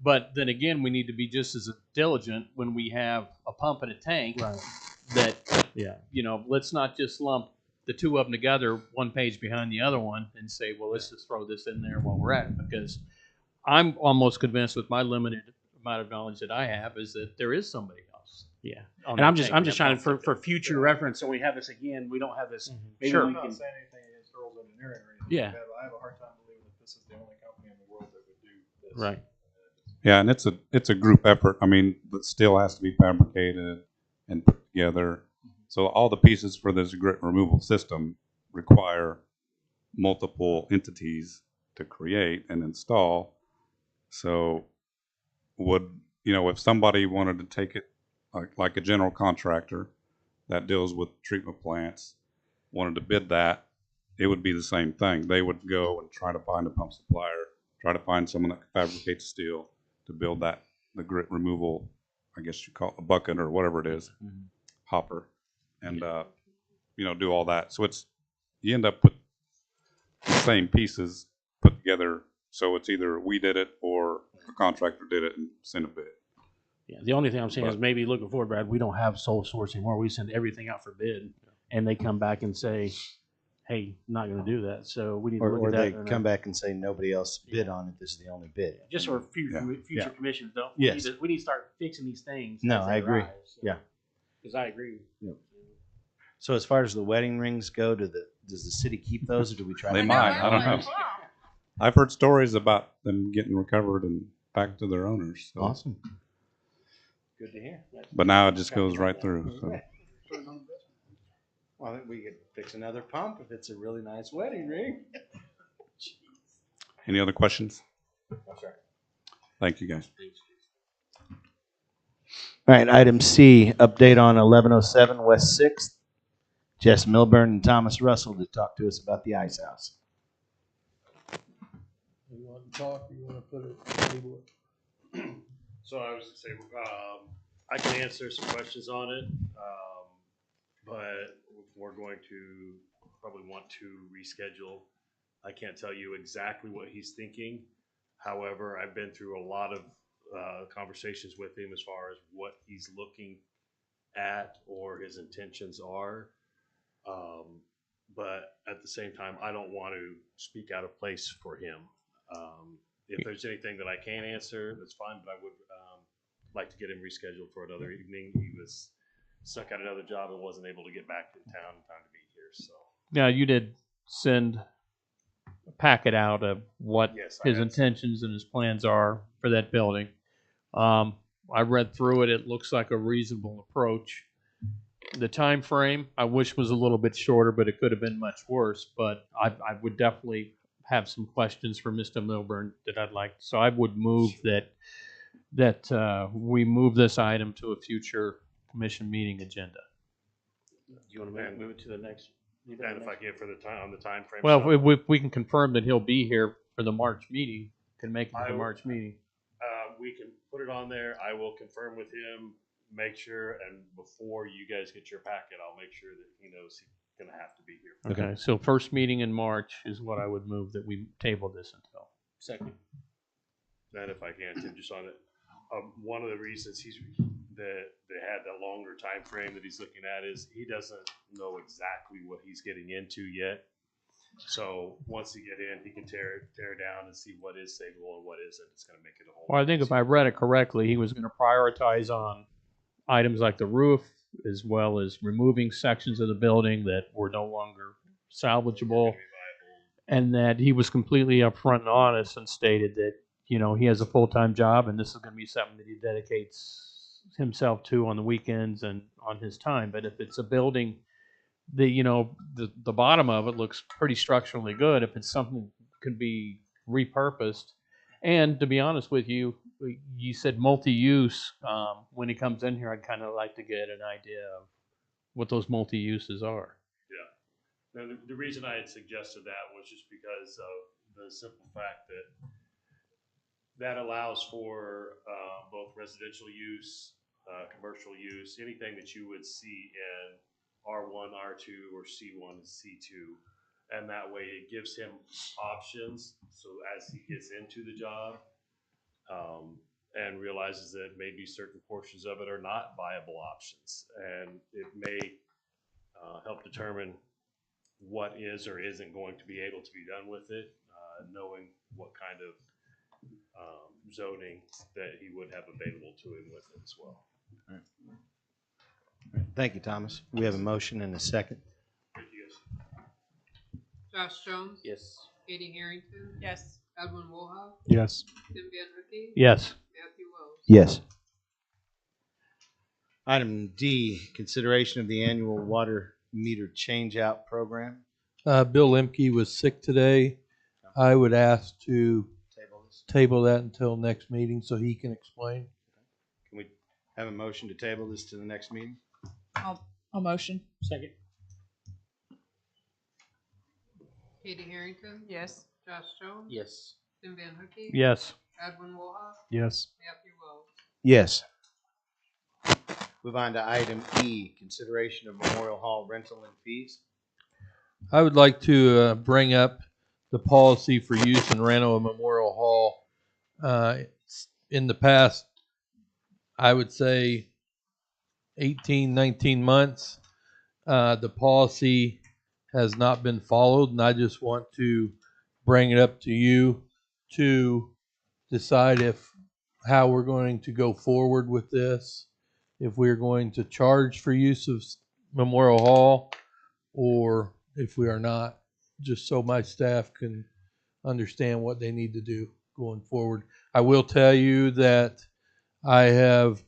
but then again, we need to be just as diligent when we have a pump and a tank. Right. That Yeah. let's not just lump the two of them together, one page behind the other one, and say, well, let's just throw this in there while we're at it. Because I'm almost convinced with my limited amount of knowledge that I have is that there is somebody else. Yeah. on And that I'm just tank trying that to, pumps for future reference, so we have this again, we don't have this. Maybe Sure. I'm we not can. saying anything against Earl's Engineering or anything. Yeah. Like that, but I have a hard time believing that this is the only company in the world that would do this. Right. Yeah, and it's a group effort. I mean, that still has to be fabricated and put together. So all the pieces for this grit removal system require multiple entities to create and install. So if somebody wanted to take it like a general contractor that deals with treatment plants wanted to bid that, it would be the same thing. They would go and try to find a pump supplier, try to find someone that can fabricate steel to build the grit removal, I guess you call it a bucket or whatever it is, hopper, and do all that. So you end up with the same pieces put together. So it's either we did it or a contractor did it and sent a bid. Yeah. The only thing I'm saying is maybe looking forward, Brad, we don't have sole source anymore. We send everything out for bid, and they come back and say, "Hey, not going to do that." So we need to look Or at they that. come back and say nobody else bid on it. This is the only bid. Just for future Yeah. commissions, don't Yes. we need to start fixing these things. No, as they I agree. arise, so. Yeah. Because I agree. So as far as the wedding rings go, does the city keep those, or do we try? They to might. I don't know. I've heard stories about them getting recovered and back to their owners. So. Awesome. Good to hear. But now it just goes right through. So. Well, we could fix another pump if it's a really nice wedding ring. Any other questions? Thank you, guys. All right, item C, update on 1107 West 6th. Jess Milburn and Thomas Russell to talk to us about the ice house. You want to talk, or you want to put it, table it? So I was gonna say, I can answer some questions on it, but we're going to probably want to reschedule. I can't tell you exactly what he's thinking. However, I've been through a lot of conversations with him as far as what he's looking at or his intentions are. But at the same time, I don't want to speak out of place for him. If there's anything that I can answer, that's fine, but I would like to get him rescheduled for another evening. He was stuck at another job and wasn't able to get back in town in time to be here. So Now, you did send a packet out of what Yes, I his had. intentions and his plans are for that building. I read through it. It looks like a reasonable approach. The time frame I wish was a little bit shorter, but it could have been much worse. But I would definitely have some questions for Mr. Milburn that I'd like. So I would move that we move this item to a future commission meeting agenda. Do you want to move it to the next? And if I get for the time on the time frame. Well, stuff, if we can confirm that he'll be here for the March meeting, can make it to the March meeting. we can put it on there. I will confirm with him, make sure, and before you guys get your packet, I'll make sure that he knows he's gonna have to be here. Okay, so first meeting in March is what I would move that we table this until. Second. And if I can, Tim, just on it, one of the reasons that they had that longer time frame that he's looking at is he doesn't know exactly what he's getting into yet. So once he get in, he can tear it down and see what is savable and what isn't. It's going to make it a whole. Well, I think if I read it correctly, he was going to prioritize on items like the roof, as well as removing sections of the building that were no longer salvageable, and that he was completely upfront and honest and stated that, you know, he has a full-time job and this is going to be something that he dedicates himself to on the weekends and on his time. But if it's a building, the bottom of it looks pretty structurally good. If it's something that could be repurposed, and to be honest with you, you said multi-use. When he comes in here, I'd kind of like to get an idea of what those multi-uses are. Yeah. Now, the reason I had suggested that was just because of the simple fact that allows for both residential use, commercial use, anything that you would see in R1, R2, or C1 and C2. And that way it gives him options. So as he gets into the job and realizes that maybe certain portions of it are not viable options, and it may help determine what is or isn't going to be able to be done with it, knowing what kind of zoning that he would have available to him with it as well. All right. All right. Thank you, Thomas. We have a motion and a second. Thank you, guys. Josh Jones? Yes. Katie Harrington? Yes. Edwin Woha? Yes. Tim Van Hooky? Yes. Matthew Wells? Yes. Item D, consideration of the annual water meter change-out program. Bill Lemke was sick today. I would ask to table that until next meeting so he can explain. Can we have a motion to table this to the next meeting? I'll motion. Second. Katie Harrington? Yes. Josh Jones? Yes. Tim Van Hooky? Yes. Edwin Woha? Yes. Matthew Wells? Yes. Move on to item E, consideration of Memorial Hall rental and fees. I would like to bring up the policy for use and rental of Memorial Hall. In the past, I would say 18, 19 months, the policy has not been followed, and I just want to bring it up to you to decide how we're going to go forward with this, if we're going to charge for use of Memorial Hall or if we are not, just so my staff can understand what they need to do going forward. I will tell you that I have,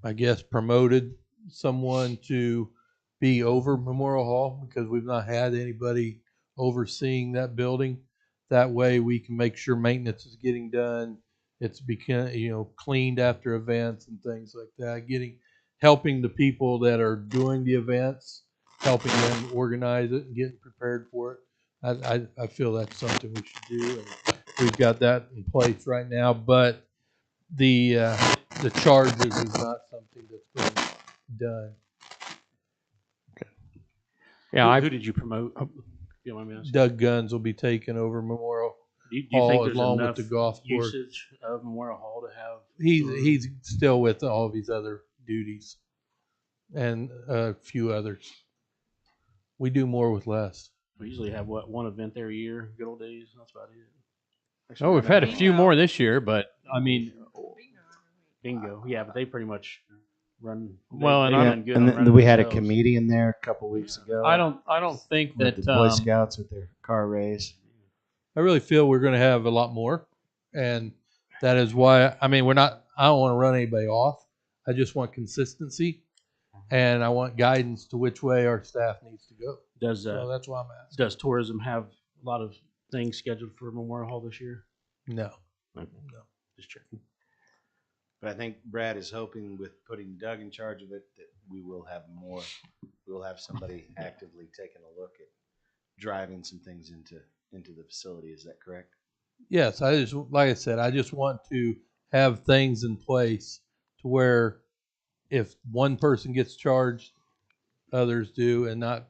I guess, promoted someone to be over Memorial Hall because we've not had anybody overseeing that building. That way we can make sure maintenance is getting done. It's cleaned after events and things like that. Helping the people that are doing the events, helping them organize it and getting prepared for it. I feel that's something we should do, and we've got that in place right now. But the charges is not something that's been done. Yeah. Who did you promote? You don't mind me asking? Doug Guns will be taking over Memorial Do you Hall think there's along enough with the golf course. usage of Memorial Hall to have? He's still with all of his other duties and a few others. We do more with less. We usually have one event there a year. Good old days. That's about it. Oh, we've had a few more this year, but I mean, Bingo. Yeah, but they pretty much run. Well, and they've I'm- done good And on then running we had a themselves. comedian there a couple weeks ago. I don't think with that the Boy Scouts with their car race. I really feel we're going to have a lot more, and that is why. I mean, we're not. I don't want to run anybody off. I just want consistency, and I want guidance to which way our staff needs to go. Does So that's why I'm asking. does tourism have a lot of things scheduled for Memorial Hall this year? No. Okay. No, just checking. But I think Brad is hoping with putting Doug in charge of it that we will have more. We will have somebody actively taking a look at driving some things into the facility. Is that correct? Yes, I just, like I said, I just want to have things in place to where if one person gets charged, others do, and not.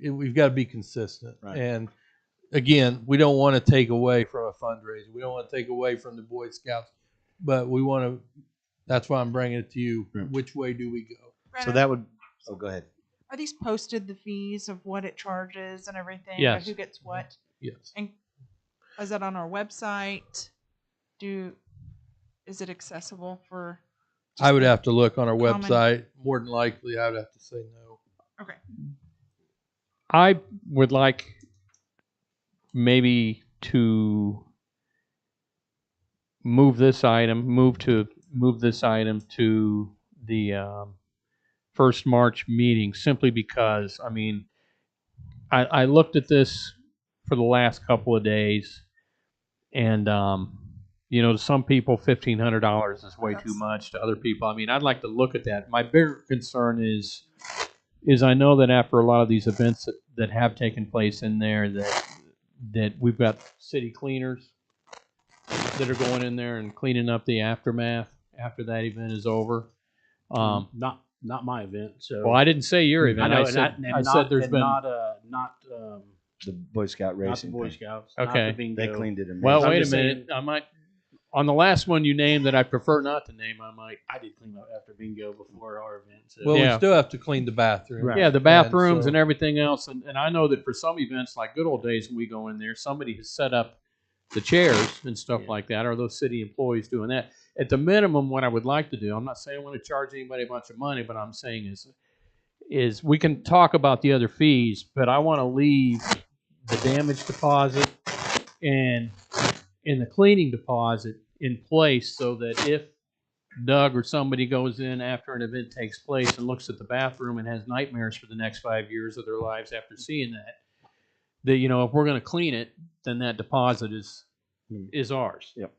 We've got to be consistent. Right. And again, we don't want to take away from a fundraiser. We don't want to take away from the Boy Scouts, but we want to. That's why I'm bringing it to you. Right. Which way do we go? So that would. Oh, go ahead. Are these posted, the fees of what it charges and everything? Yes. Or who gets what? Yes. And is that on our website? Is it accessible for? I would have to look on our common- website. More than likely, I would have to say no. Okay. I would like maybe to move this item to the first March meeting, simply because, I mean, I looked at this for the last couple of days, and you know, to some people, $1,500 is way too much. To other people, I mean, I'd like to look at that. My bigger concern is I know that after a lot of these events that have taken place in there, that we've got city cleaners that are going in there and cleaning up the aftermath after that event is over. Not my event. So Well, I didn't say your event. I know, I said there's been not The Boy Scout not the racing. Boy thing. Scouts. Okay. Not the bingo. They cleaned it. Well, I'm wait a just saying- minute. I might on the last one you named that I prefer not to name. I did clean up after bingo before our event. So. Well, Yeah. we still have to clean the bathroom. Right. Yeah, the bathrooms so- and everything else. And I know that for some events, like good old days when we go in there, somebody has set up the chairs and stuff like that, or those city employees doing that. At the minimum, what I would like to do, I'm not saying I want to charge anybody a bunch of money, but I'm saying is we can talk about the other fees, but I want to leave the damage deposit and the cleaning deposit in place so that if Doug or somebody goes in after an event takes place and looks at the bathroom and has nightmares for the next 5 years of their lives after seeing that, you know, if we're going to clean it, then that deposit is ours. Yep.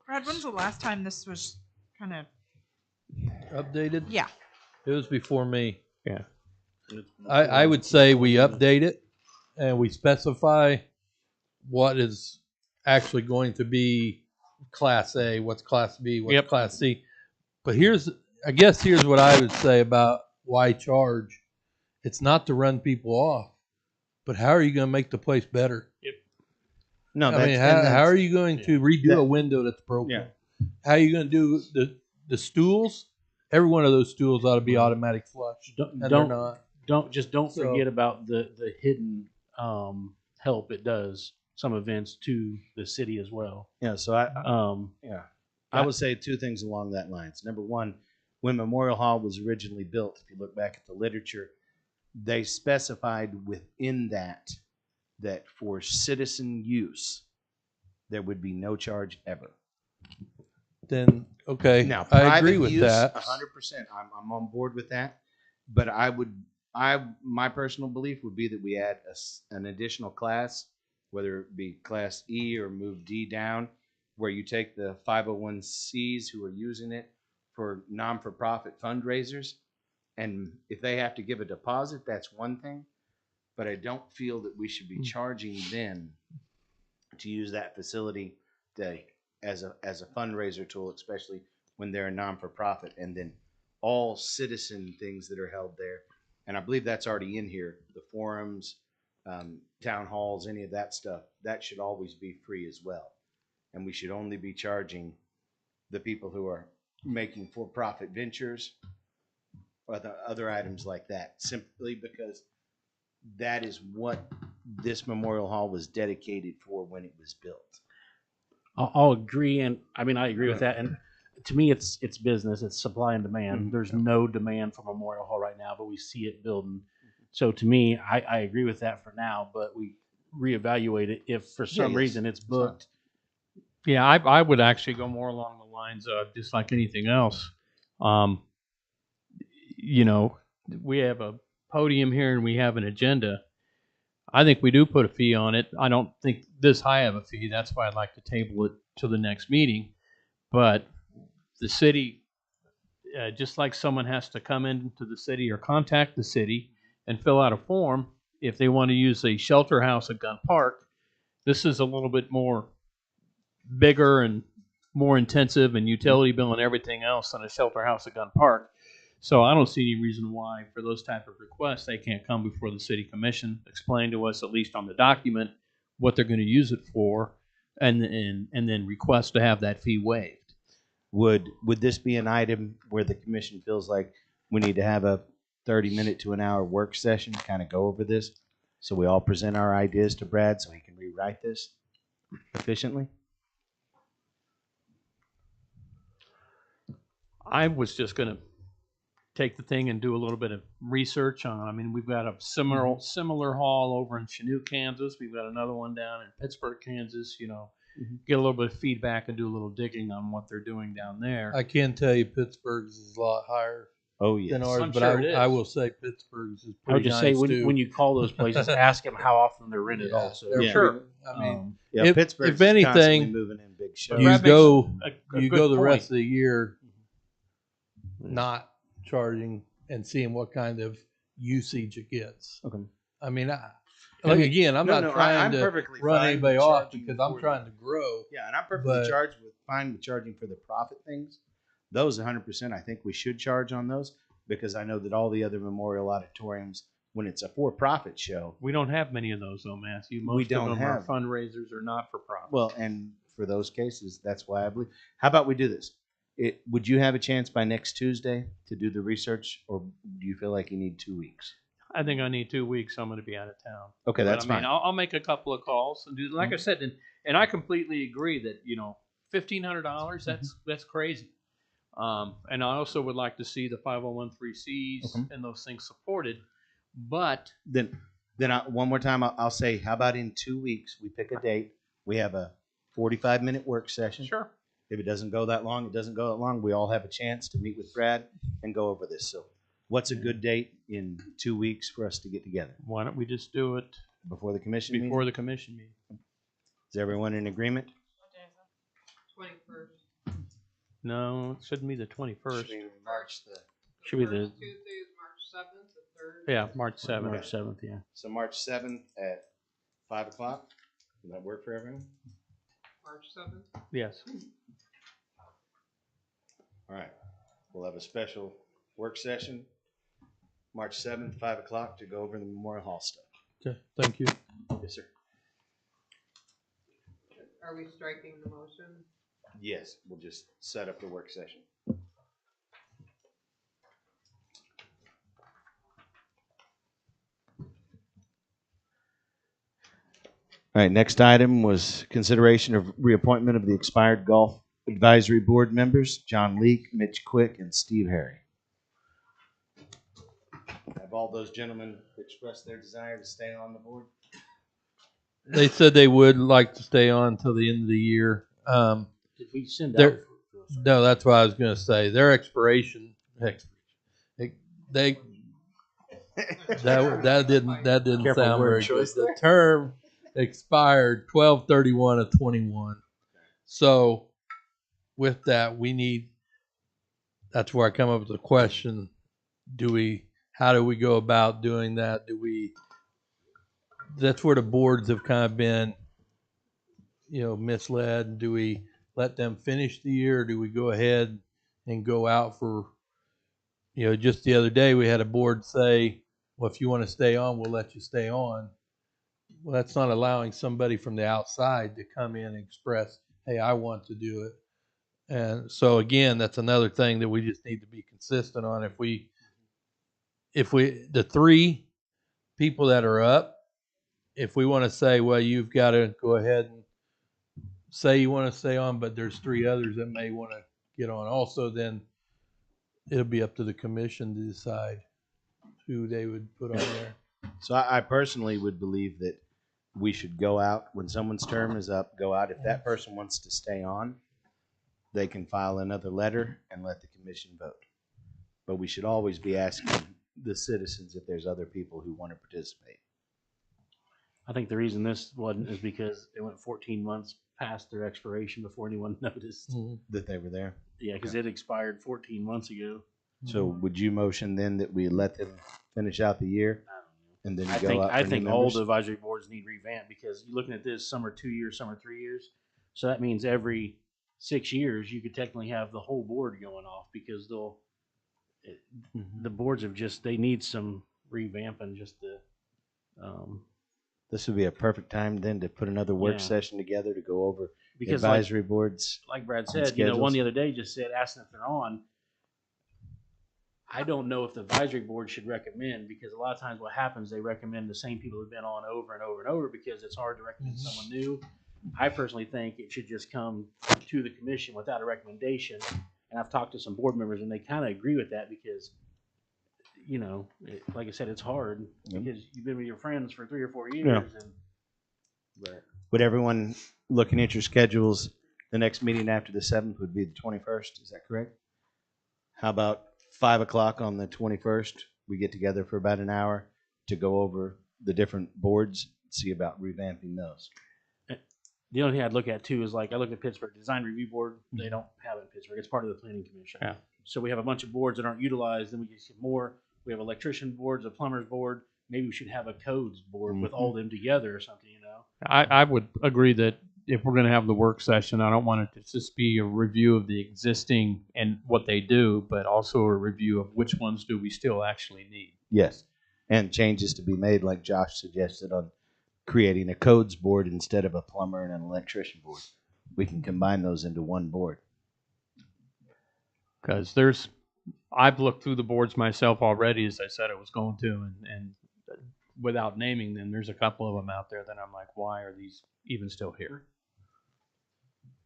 Brad, when's the last time this was kind of? Updated? Yeah. It was before me. Yeah. I would say we update it and we specify what is actually going to be Class A, what's Class B, what's Class C. But I guess here's what I would say about why charge. It's not to run people off, but how are you going to make the place better? No, I mean, how are you going to redo a window that's broken? Yeah. How are you going to do the stools? Every one of those stools ought to be automatic flush. And they're not. Don't So- forget about the hidden help it does some events to the city as well. Yeah. So I would say two things along that lines. Number one, when Memorial Hall was originally built, if you look back at the literature, they specified within that for citizen use, there would be no charge ever. Then, okay, Now, I agree private with use, that. 100%. I'm on board with that. But my personal belief would be that we add an additional class, whether it be Class E or move D down, where you take the 501Cs who are using it for non-for-profit fundraisers, and if they have to give a deposit, that's one thing. But I don't feel that we should be charging them to use that facility as a fundraiser tool, especially when they're a non-for-profit, and then all citizen things that are held there. And I believe that's already in here. The forums, town halls, any of that stuff, that should always be free as well. And we should only be charging the people who are making for-profit ventures or the other items like that, simply because that is what this Memorial Hall was dedicated for when it was built. I'll agree, and I mean I agree with that. And to me, it's business. It's supply and demand. Mm-hmm. There's no demand for Memorial Hall right now, but we see it building. So to me, I agree with that for now. But we reevaluate it if for some yes. reason it's booked. Yeah, I would actually go more along the lines of just like anything else. Um, you know, we have a podium here and we have an agenda. I think we do put a fee on it. I don't think this high of a fee. That's why I'd like to table it to the next meeting. But the city, just like someone has to come into the city or contact the city and fill out a form if they want to use a shelter house at Gun Park, this is a little bit more bigger and more intensive and utility bill and everything else than a shelter house at Gun Park. So I don't see any reason why for those type of requests they can't come before the city commission, explain to us at least on the document what they're going to use it for, and then request to have that fee waived. Would this be an item where the commission feels like we need to have a 30-minute to an hour work session to kind of go over this, so we all present our ideas to Brad so he can rewrite this efficiently? I was just going to take the thing and do a little bit of research on it. I mean, we've got a similar hall over in Chanute, Kansas. We've got another one down in Pittsburgh, Kansas. You know, get a little bit of feedback and do a little digging on what they're doing down there. I can tell you Pittsburgh's is a lot higher than ours, I'm but sure it is. I will say Pittsburgh's is I would pretty just nice say too. when you call those places, ask them how often they're rented. Also, they're Sure. I mean, Yeah, Pittsburgh's if anything, constantly moving in big shows. you Brad makes go a you good go the point. rest of the year not charging and seeing what kind of usage it gets. Okay. I mean, again, I'm not trying I'm to perfectly run fine anybody with off charging because I'm for trying to grow. Yeah, and I'm perfectly but- fine with charging for the profit things. Those 100%, I think we should charge on those because I know that all the other memorial auditoriums, when it's a for-profit show, We don't have many of those, though, Matthew. Most We don't of them are have. fundraisers or not for profit. well, and for those cases, that's why I believe. How about we do this? Would you have a chance by next Tuesday to do the research, or do you feel like you need 2 weeks? I think I need 2 weeks. I'm going to be out of town. Okay, But, that's I mean, fine. I'll make a couple of calls and do like I said, and I completely agree that $1,500 that's crazy. And I also would like to see the 501(c)(3)s and those things supported. But Then one more time, I'll say, how about in 2 weeks, we pick a date, we have a 45-minute work session. sure, If it doesn't go that long, it doesn't go that long. We all have a chance to meet with Brad and go over this. So what's a good date in 2 weeks for us to get together? why don't we just do it Before the commission before meeting? the commission meeting? Is everyone in agreement? 21st. No, it shouldn't be the 21st. should be the Tuesday is March 7th, the 3rd. Yeah, March 7th. March 7th. Yeah. So March 7th at 5 o'clock. Does that work for everyone? March 7th. Yes. All right. We'll have a special work session, March 7th, 5 o'clock, to go over the Memorial Hall stuff. Okay, thank you. Yes, sir. Are we striking the motion? Yes, we'll just set up the work session. All right, next item was consideration of reappointment of the expired Golf Advisory Board members, John Leake, Mitch Quick, and Steve Harry. Have all those gentlemen expressed their desire to stay on the board? They said they would like to stay on until the end of the year. Did we send out? They're- No, that's what I was going to say. Their expiration, they that didn't Careful sound word very good. choice The term expired 12/31 of 21. So with that, we need. That's where I come up with the question: how do we go about doing that? That's where the boards have kind of been, misled. Do we let them finish the year? Or do we go ahead and go out for, just the other day we had a board say, well, if you want to stay on, we'll let you stay on. Well, that's not allowing somebody from the outside to come in and express, hey, I want to do it. And so again, that's another thing that we just need to be consistent on. If the three people that are up, if we want to say, well, you've got to go ahead and say you want to stay on, but there's three others that may want to get on also, then it'll be up to the commission to decide who they would put on there. So I personally would believe that we should go out when someone's term is up, go out. If that person wants to stay on, they can file another letter and let the commission vote. But we should always be asking the citizens if there's other people who want to participate. I think the reason this wasn't is because it went 14 months past their expiration before anyone noticed. That they were there. Yeah, because it expired 14 months ago. So would you motion then that we let them finish out the year and then I go think out for I new think all members? the advisory boards need revamped because you're looking at this, some are 2 years, some are 3 years. So that means every 6 years you could technically have the whole board going off because the boards have just, they need some revamping just to, This would be a perfect time then to put another work Yeah. session together to go over because advisory boards. like Brad on said, one schedules. the other day just said, asking if they're on. I don't know if the advisory board should recommend because a lot of times what happens, they recommend the same people who've been on over and over and over because it's hard to recommend someone new. I personally think it should just come to the commission without a recommendation. And I've talked to some board members and they kind of agree with that because, like I said, it's hard because you've been with your friends for 3 or 4 years. Yeah. But Would everyone, looking at your schedules, the next meeting after the 7th would be the 21st? Is that correct? How about 5 o'clock on the 21st? We get together for about an hour to go over the different boards, see about revamping those. the only thing I'd look at too is like I look at Pittsburgh Design Review Board. They don't have it in Pittsburgh. It's part of the Planning Commission. Yeah. So we have a bunch of boards that aren't utilized. Then we get more. We have electrician boards, a plumber's board. Maybe we should have a codes board with all of them together or something. I would agree that if we're going to have the work session, I don't want it to just be a review of the existing and what they do, but also a review of which ones do we still actually need. Yes. And changes to be made, like Josh suggested, on creating a codes board instead of a plumber and an electrician board. We can combine those into one board. Because I've looked through the boards myself already, as I said I was going to, and without naming them, there's a couple of them out there that I'm like, why are these even still here?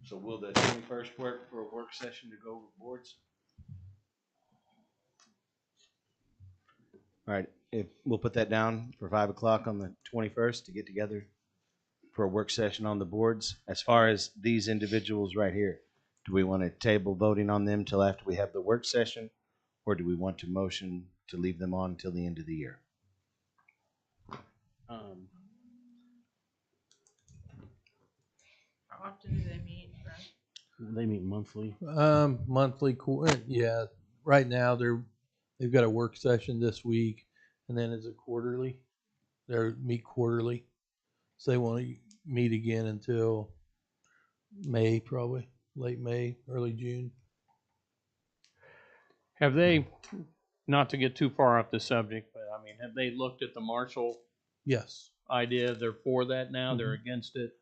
So will the 21st work for a work session to go over boards? All right, we'll put that down for 5 o'clock on the 21st to get together for a work session on the boards. As far as these individuals right here, do we want to table voting on them till after we have the work session, or do we want to motion to leave them on till the end of the year? How often do they meet? They meet monthly. Monthly, yeah. Right now they've got a work session this week, and then it's a quarterly. They meet quarterly, so they won't meet again until May, probably late May, early June. Have they, not to get too far off the subject, but I mean, have they looked at the Marshall Yes. idea? They're for that now? They're against it?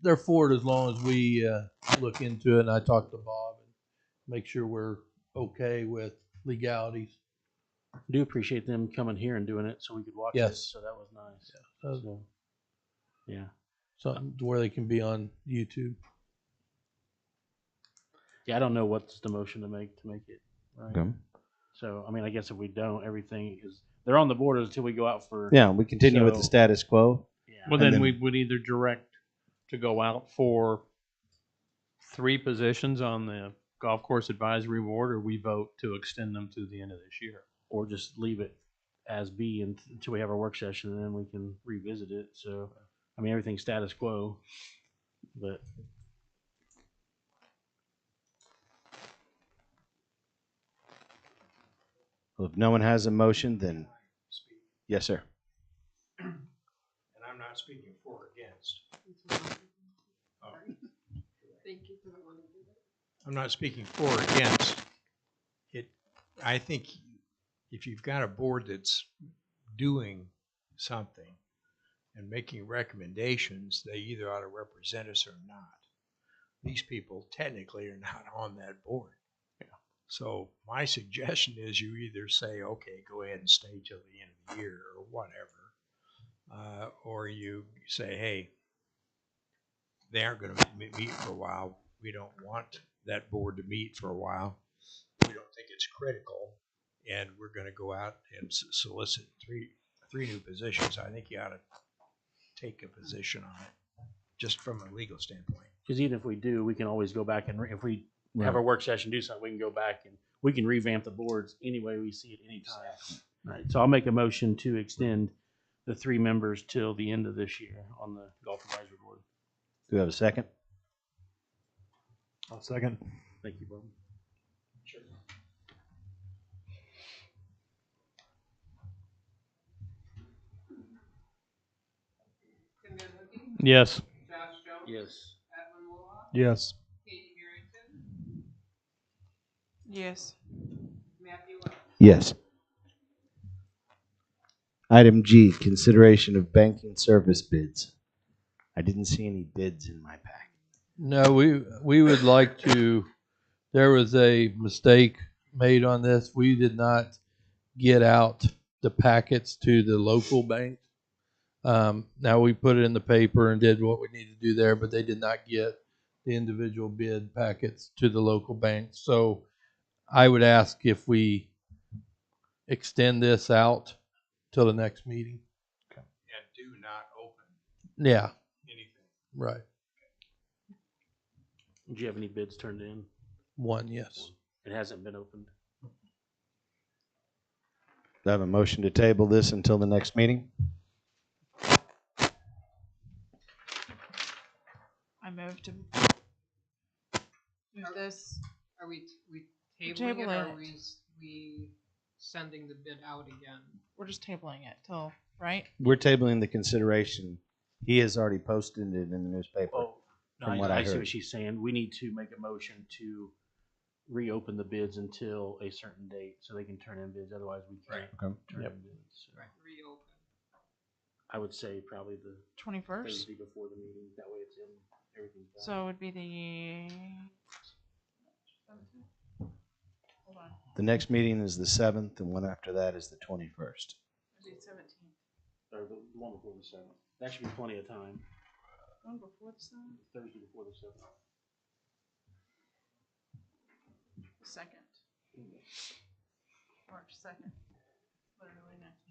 They're for it as long as we look into it, and I talked to Bob and make sure we're okay with legalities. I do appreciate them coming here and doing it so we could watch it. Yes. So that was nice. Yeah. So, yeah. Something where they can be on YouTube. Yeah, I don't know what's the motion to make it. Right. Okay. So, I mean, I guess if we don't, everything is, they're on the board until we go out for. Yeah, we continue with the status quo. Yeah. Well, And then we would either direct to go out for 3 positions on the golf course advisory board, or we vote to extend them to the end of this year. Or just leave it as B until we have our work session, and then we can revisit it. So, I mean, everything's status quo, but. Well, if no one has a motion, then yes, sir. And I'm not speaking for or against. Thank you for the one. I'm not speaking for or against. I think if you've got a board that's doing something and making recommendations, they either ought to represent us or not. These people technically are not on that board. So my suggestion is you either say, okay, go ahead and stay till the end of the year or whatever, or you say, hey, they aren't going to meet for a while. We don't want that board to meet for a while. We don't think it's critical, and we're going to go out and solicit three new positions. I think you ought to take a position on it, just from a legal standpoint. Because even if we do, we can always go back and if we have Right. our work session, do something, we can go back and we can revamp the boards any way we see it anytime. Right. So I'll make a motion to extend the 3 members till the end of this year on the golf advisory board. Do we have a second? I'll second. Thank you, Bob. Tim Van Hooky, Yes. Josh Jones, Yes. Edwin Wollock, Yes. Katie Harrington, Yes. Matthew Wells. Yes. Item G, consideration of banking service bids. I didn't see any bids in my pack. No, we would like to, there was a mistake made on this. We did not get out the packets to the local bank. Now we put it in the paper and did what we needed to do there, but they did not get the individual bid packets to the local bank. So I would ask if we extend this out till the next meeting. And do not open Yeah, anything. right. Do you have any bids turned in? One, yes. It hasn't been opened. Do I have a motion to table this until the next meeting? I move to move this. Are we We're tabling it, or tabling are it. we sending the bid out again? We're just tabling it till, right? We're tabling the consideration. He has already posted it in the newspaper. Oh, From I, what I I see heard. what she's saying. We need to make a motion to reopen the bids until a certain date so they can turn in bids. Otherwise, we can't Okay. turn Yep. in bids. So Reopen. I would say probably the 21st. Thursday before the meeting. That way it's in, everything's done. So it would be the. Hold on. The next meeting is the 7th, and one after that is the 21st. It'd be 17th. Or the one before the 7th. That should be plenty of time. One before the 7th? Thursday before the 7th. The 2nd. March 2nd. Literally next.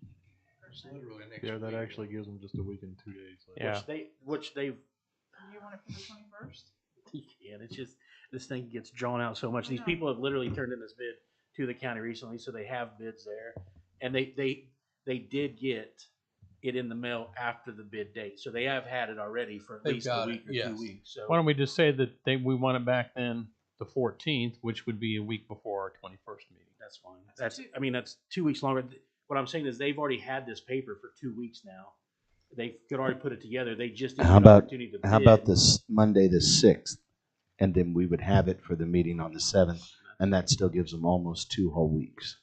Thursday. Literally next Yeah, that week. actually gives them just a week and 2 days. Like, Yeah. Which they've, You want it for the 21st? and it's just, this thing gets drawn out so much. I These know. people have literally turned in this bid to the county recently, so they have bids there. And they did get it in the mail after the bid date. So they have had it already for at They've least a got week it, or yes. 2 weeks. So Why don't we just say that we want it back then the 14th, which would be a week before our 21st meeting. that's fine. That's 2 weeks longer. What I'm saying is they've already had this paper for 2 weeks now. They could already put it together. They just need How an about opportunity to bid. how about this Monday the 6th, and then we would have it for the meeting on the 7th, and that still gives them almost 2 whole weeks.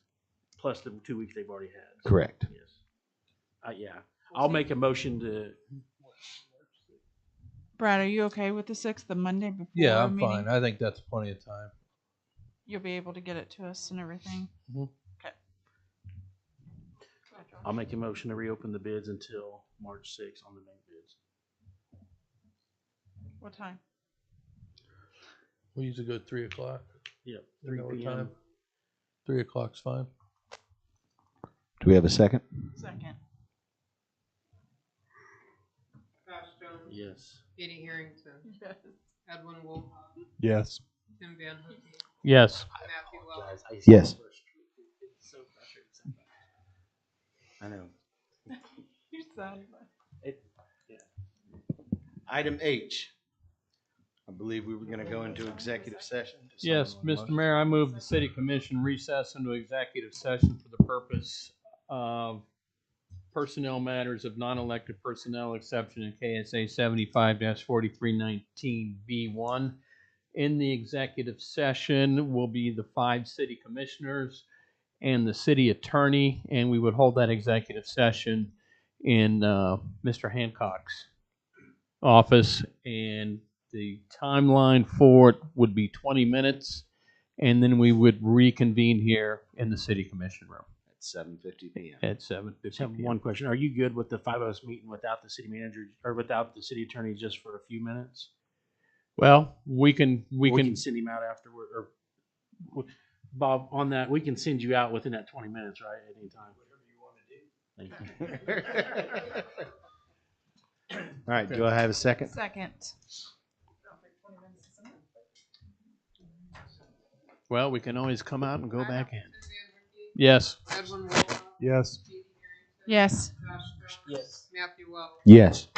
Plus the 2 weeks they've already had. Correct. Yes. Yeah. I'll make a motion to. Brad, are you okay with the 6th, the Monday before? Yeah, our I'm meeting? fine. I think that's plenty of time. You'll be able to get it to us and everything. Mhm. Okay. I'll make a motion to reopen the bids until March 6th on the main bids. What time? We usually go 3 o'clock. Yep. You 3 know what p.m. time? 3 o'clock's fine. Do we have a second? Second. Josh Jones, Yes. Katie Harrington, Yes. Edwin Wolf, yes. Tim Van Hooky, Yes. Matthew Wells. Yes. I know. You sound. Item H. I believe we were going to go into executive session. Does Yes, someone want a Mr. motion? Mayor, I move the city commission recess into executive session for the purpose of personnel matters of non-elected personnel exception in KSA 75-4319B1. In the executive session will be the 5 city commissioners and the city attorney, and we would hold that executive session in Mr. Hancock's office, and the timeline for it would be 20 minutes, and then we would reconvene here in the city commission room At 7:50 p.m. at 7:50 Just have p.m. one question. Are you good with the 5 of us meeting without the city manager or without the city attorney just for a few minutes? Well, we can We can send him out afterward, or Bob, on that, we can send you out within that 20 minutes, right? At any time. Whatever you want to do. Thank you. All right, do I have a second? Second. Well, we can always come out and go back in. Yes. Edwin Wolf, Yes. Yes. Yes. Matthew Wells. Yes.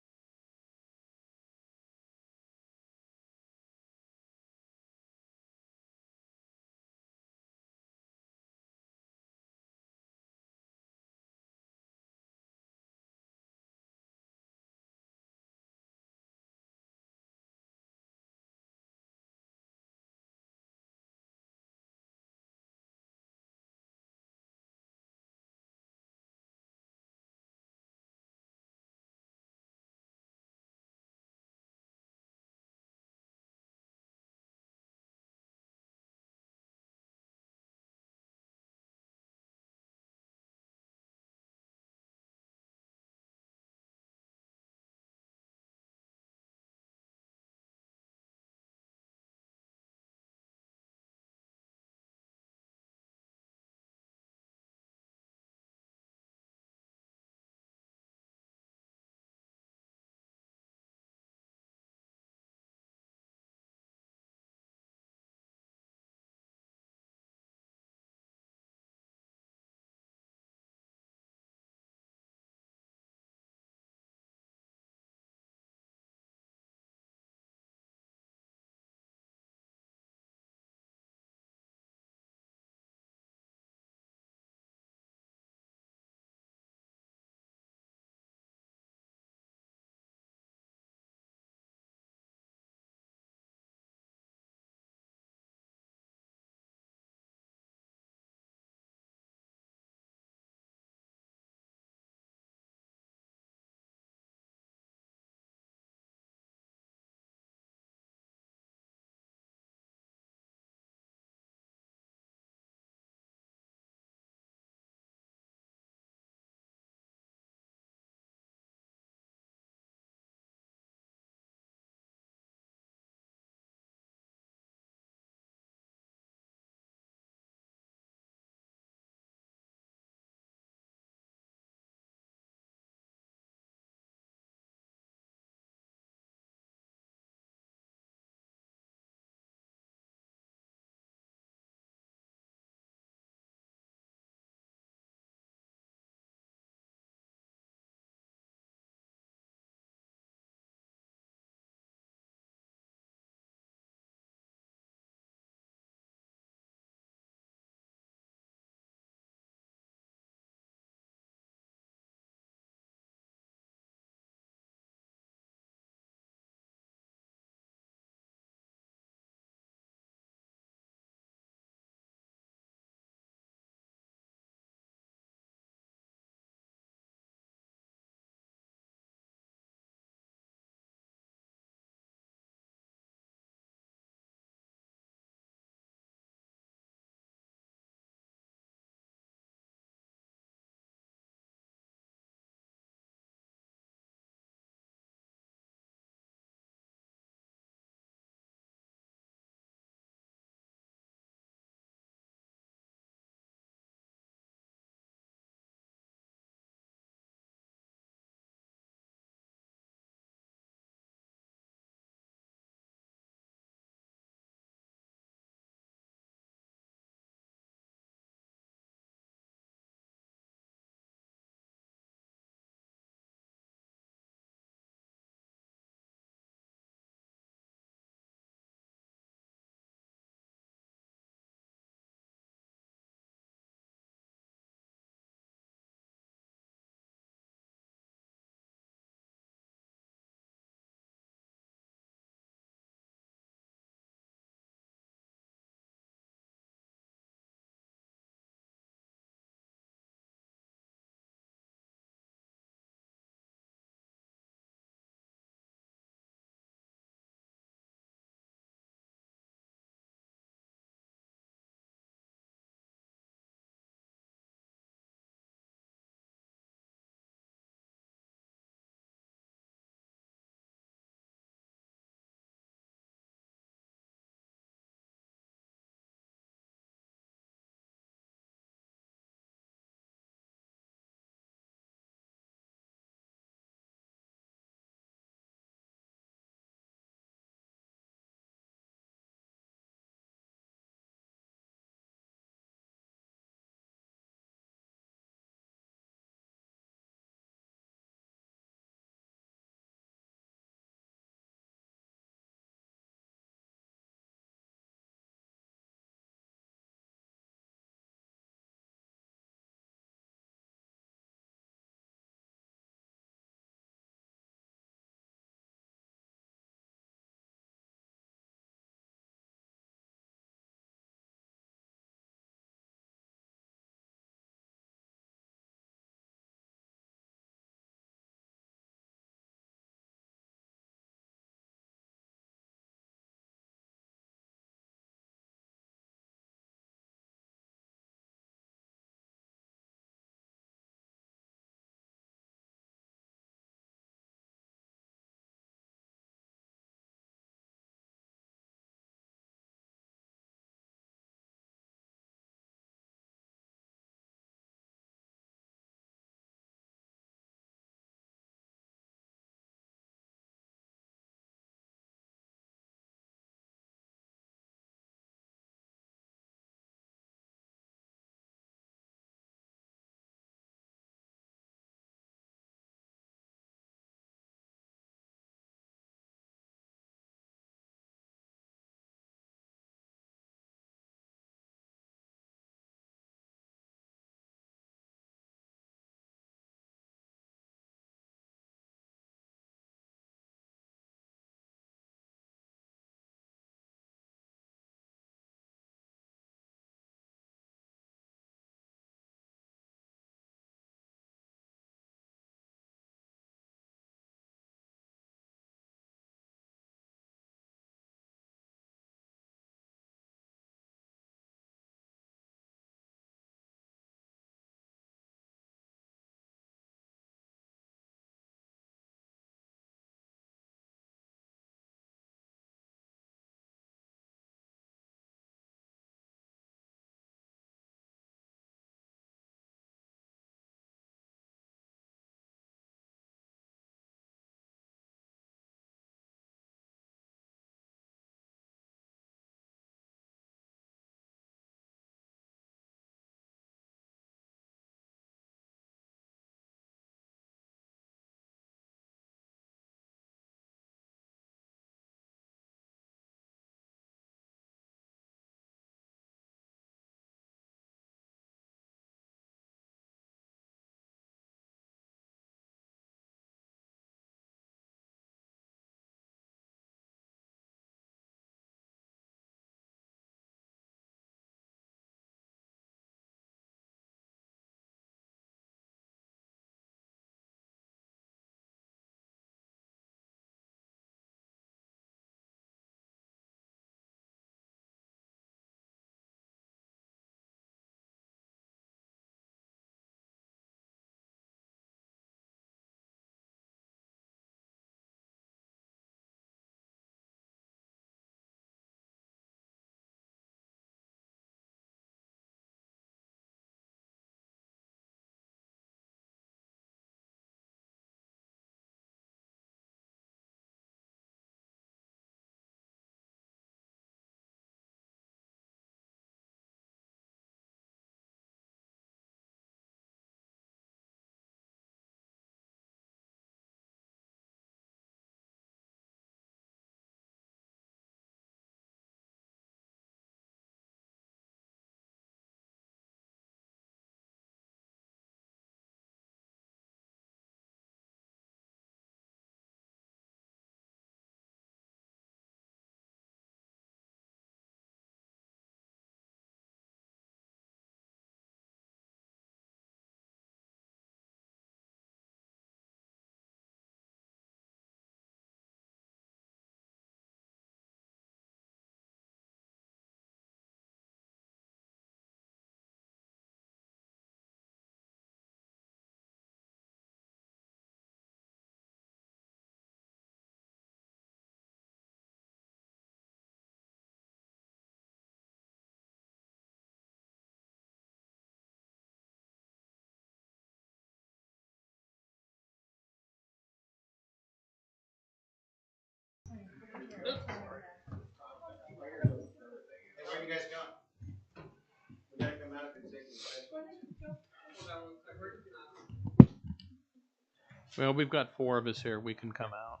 Well, we've got 4 of us here. We can come out.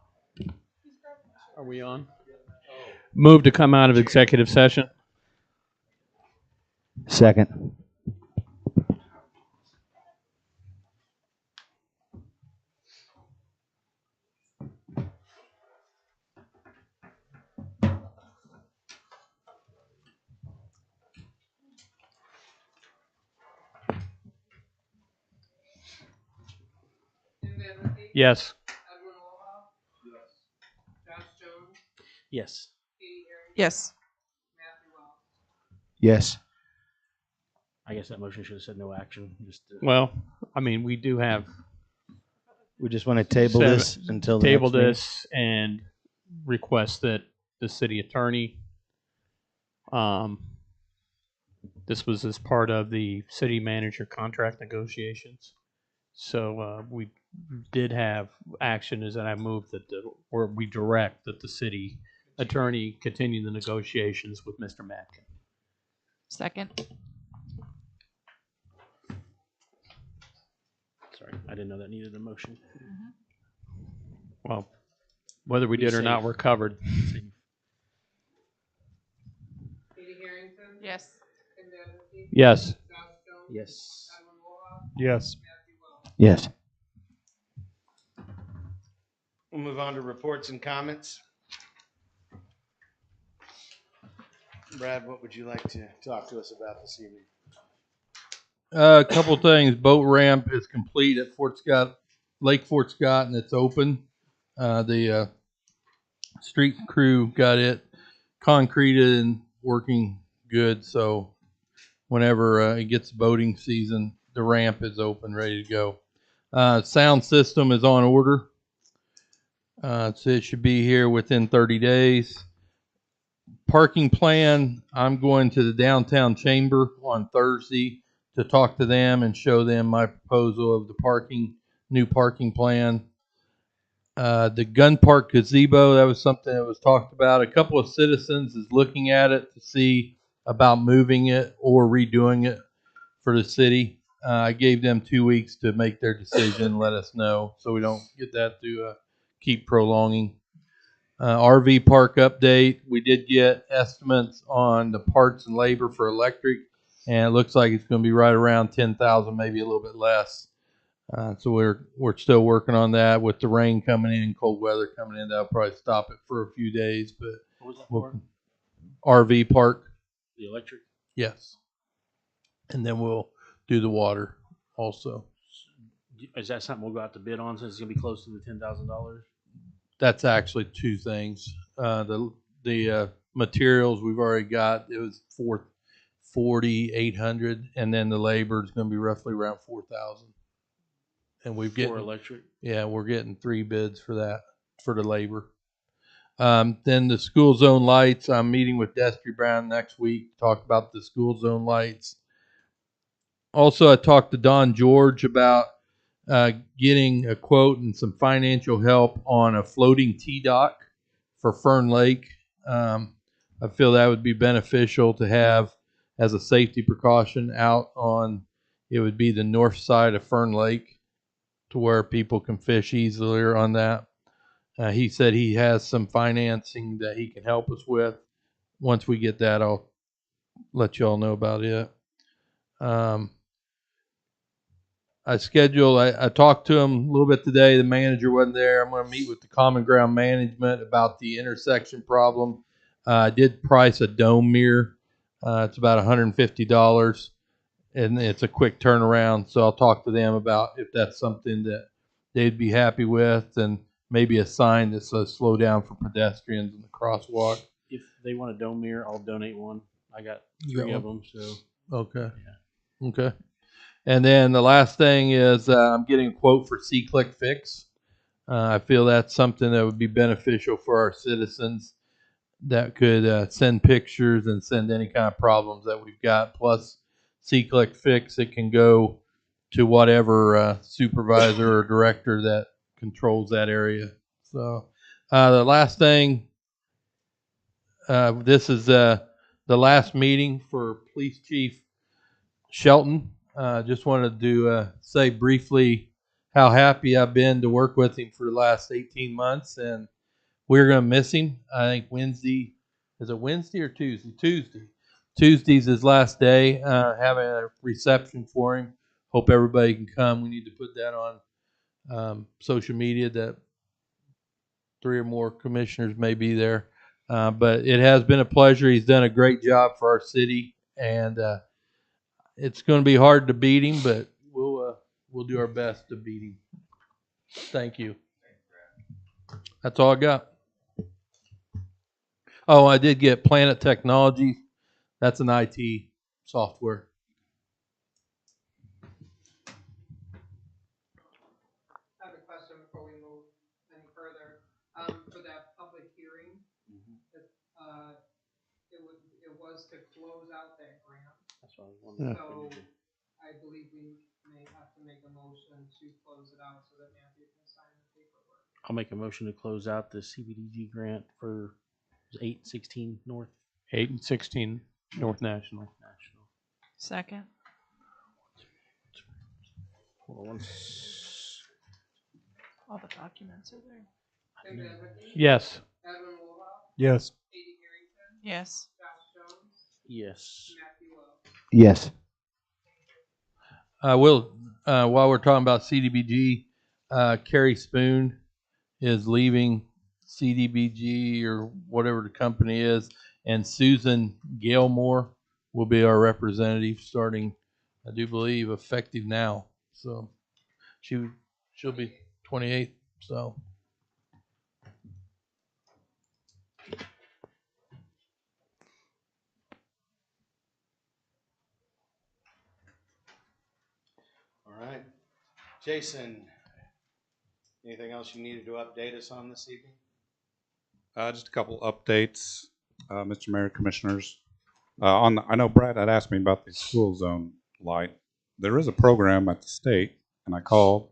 Are we on? Move to come out of executive session. Second. Yes. Yes. Yes. Yes. I guess that motion should have said no action. Just to, Well, I mean, we do have We just want to table this until the table next meeting? this and request that the city attorney. This was as part of the city manager contract negotiations. So we did have action is that I moved that or we direct that the city attorney continue the negotiations with Mr. Matkin. Second. sorry, I didn't know that needed a motion. Well, whether we Be did or not, safe. we're covered. Yes. Yes. Yes. Yes. Yes. We'll move on to reports and comments. Brad, what would you like to talk to us about this evening? A couple things. Boat ramp is complete at Fort Scott, Lake Fort Scott, and it's open. The street crew got it concreted and working good. So whenever it gets boating season, the ramp is open, ready to go. Sound system is on order. So it should be here within 30 days. Parking plan, I'm going to the downtown chamber on Thursday to talk to them and show them my proposal of the new parking plan. The gun park gazebo, that was something that was talked about. A couple of citizens is looking at it to see about moving it or redoing it for the city. I gave them 2 weeks to make their decision, let us know, so we don't get that to keep prolonging. RV park update. We did get estimates on the parts and labor for electric, and it looks like it's going to be right around 10,000, maybe a little bit less. So we're still working on that. With the rain coming in, cold weather coming in, that'll probably stop it for a few days. But What was that for? RV park, The electric? yes, and then we'll do the water also. Is that something we'll go out to bid on since it's going to be close to the $10,000? That's actually 2 things. The materials we've already got, it was 4,800, and then the labor is going to be roughly around 4,000. And we've For getting electric? Yeah, we're getting 3 bids for that for the labor. Then the school zone lights. I'm meeting with Destry Brown next week to talk about the school zone lights. Also, I talked to Don George about getting a quote and some financial help on a floating T-dock for Fern Lake. I feel that would be beneficial to have as a safety precaution out on, it would be the north side of Fern Lake to where people can fish easier on that. He said he has some financing that he can help us with. Once we get that, I'll let you all know about it. I talked to him a little bit today. The manager wasn't there. I'm going to meet with the Common Ground Management about the intersection problem. I did price a dome mirror. It's about $150, and it's a quick turnaround. So I'll talk to them about if that's something that they'd be happy with, and maybe a sign that says slow down for pedestrians in the crosswalk. If they want a dome mirror, I'll donate one. I got You got 3 of one? them, so. Okay. Yeah. Okay. And then the last thing is I'm getting a quote for C-Click Fix. I feel that's something that would be beneficial for our citizens that could send pictures and send any kind of problems that we've got. Plus, C-Click Fix, it can go to whatever supervisor or director that controls that area. So the last thing, this is the last meeting for Police Chief Shelton. Just wanted to say briefly how happy I've been to work with him for the last 18 months, and we're going to miss him. I think Wednesday, is it Wednesday or Tuesday? Tuesday. Tuesday's his last day. Having a reception for him. Hope everybody can come. We need to put that on social media that 3 or more commissioners may be there. But it has been a pleasure. He's done a great job for our city, and it's going to be hard to beat him, but we'll do our best to beat him. Thank you. That's all I got. Oh, I did get Planet Technology. That's an IT software. I have a question before we move any further. For that public hearing, it was to close out that grant. That's what I was wondering. So I believe we may have to make a motion to close it out so that Matthew can sign the paperwork. I'll make a motion to close out the CBDG grant for 816 North. 8 and 16 North National. Second. Hold on. All the documents are there. David Everett, Yes. Edwin Woolhoff, Yes. Katie Harrington, Yes. Josh Jones, Yes. Matthew Wells. Yes. I will, while we're talking about CDBG, Carrie Spoon is leaving CDBG or whatever the company is, and Susan Gailmore will be our representative starting, I do believe, effective now. So she'll be 28. So All right. Jason, anything else you needed to update us on this evening? Just a couple updates, Mr. Mayor, Commissioners. I know Brad had asked me about the school zone light. There is a program at the state, and I called,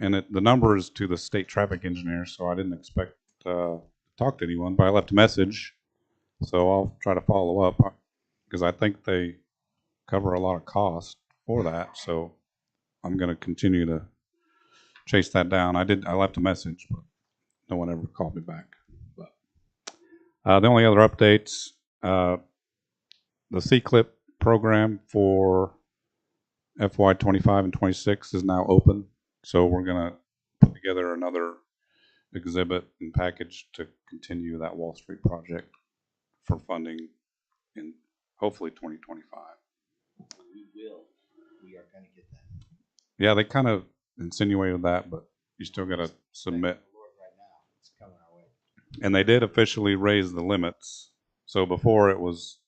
and the number is to the state traffic engineer, so I didn't expect to talk to anyone, but I left a message, so I'll try to follow up because I think they cover a lot of cost for that, so I'm going to continue to chase that down. I left a message, but no one ever called me back. But the only other updates, the C-CLIP program for FY 25 and 26 is now open. So we're going to put together another exhibit and package to continue that Wall Street project for funding in hopefully 2025. We are going to get that. Yeah, they kind of insinuated that, but you still got to submit. It's coming our way. And they did officially raise the limits. So before it was,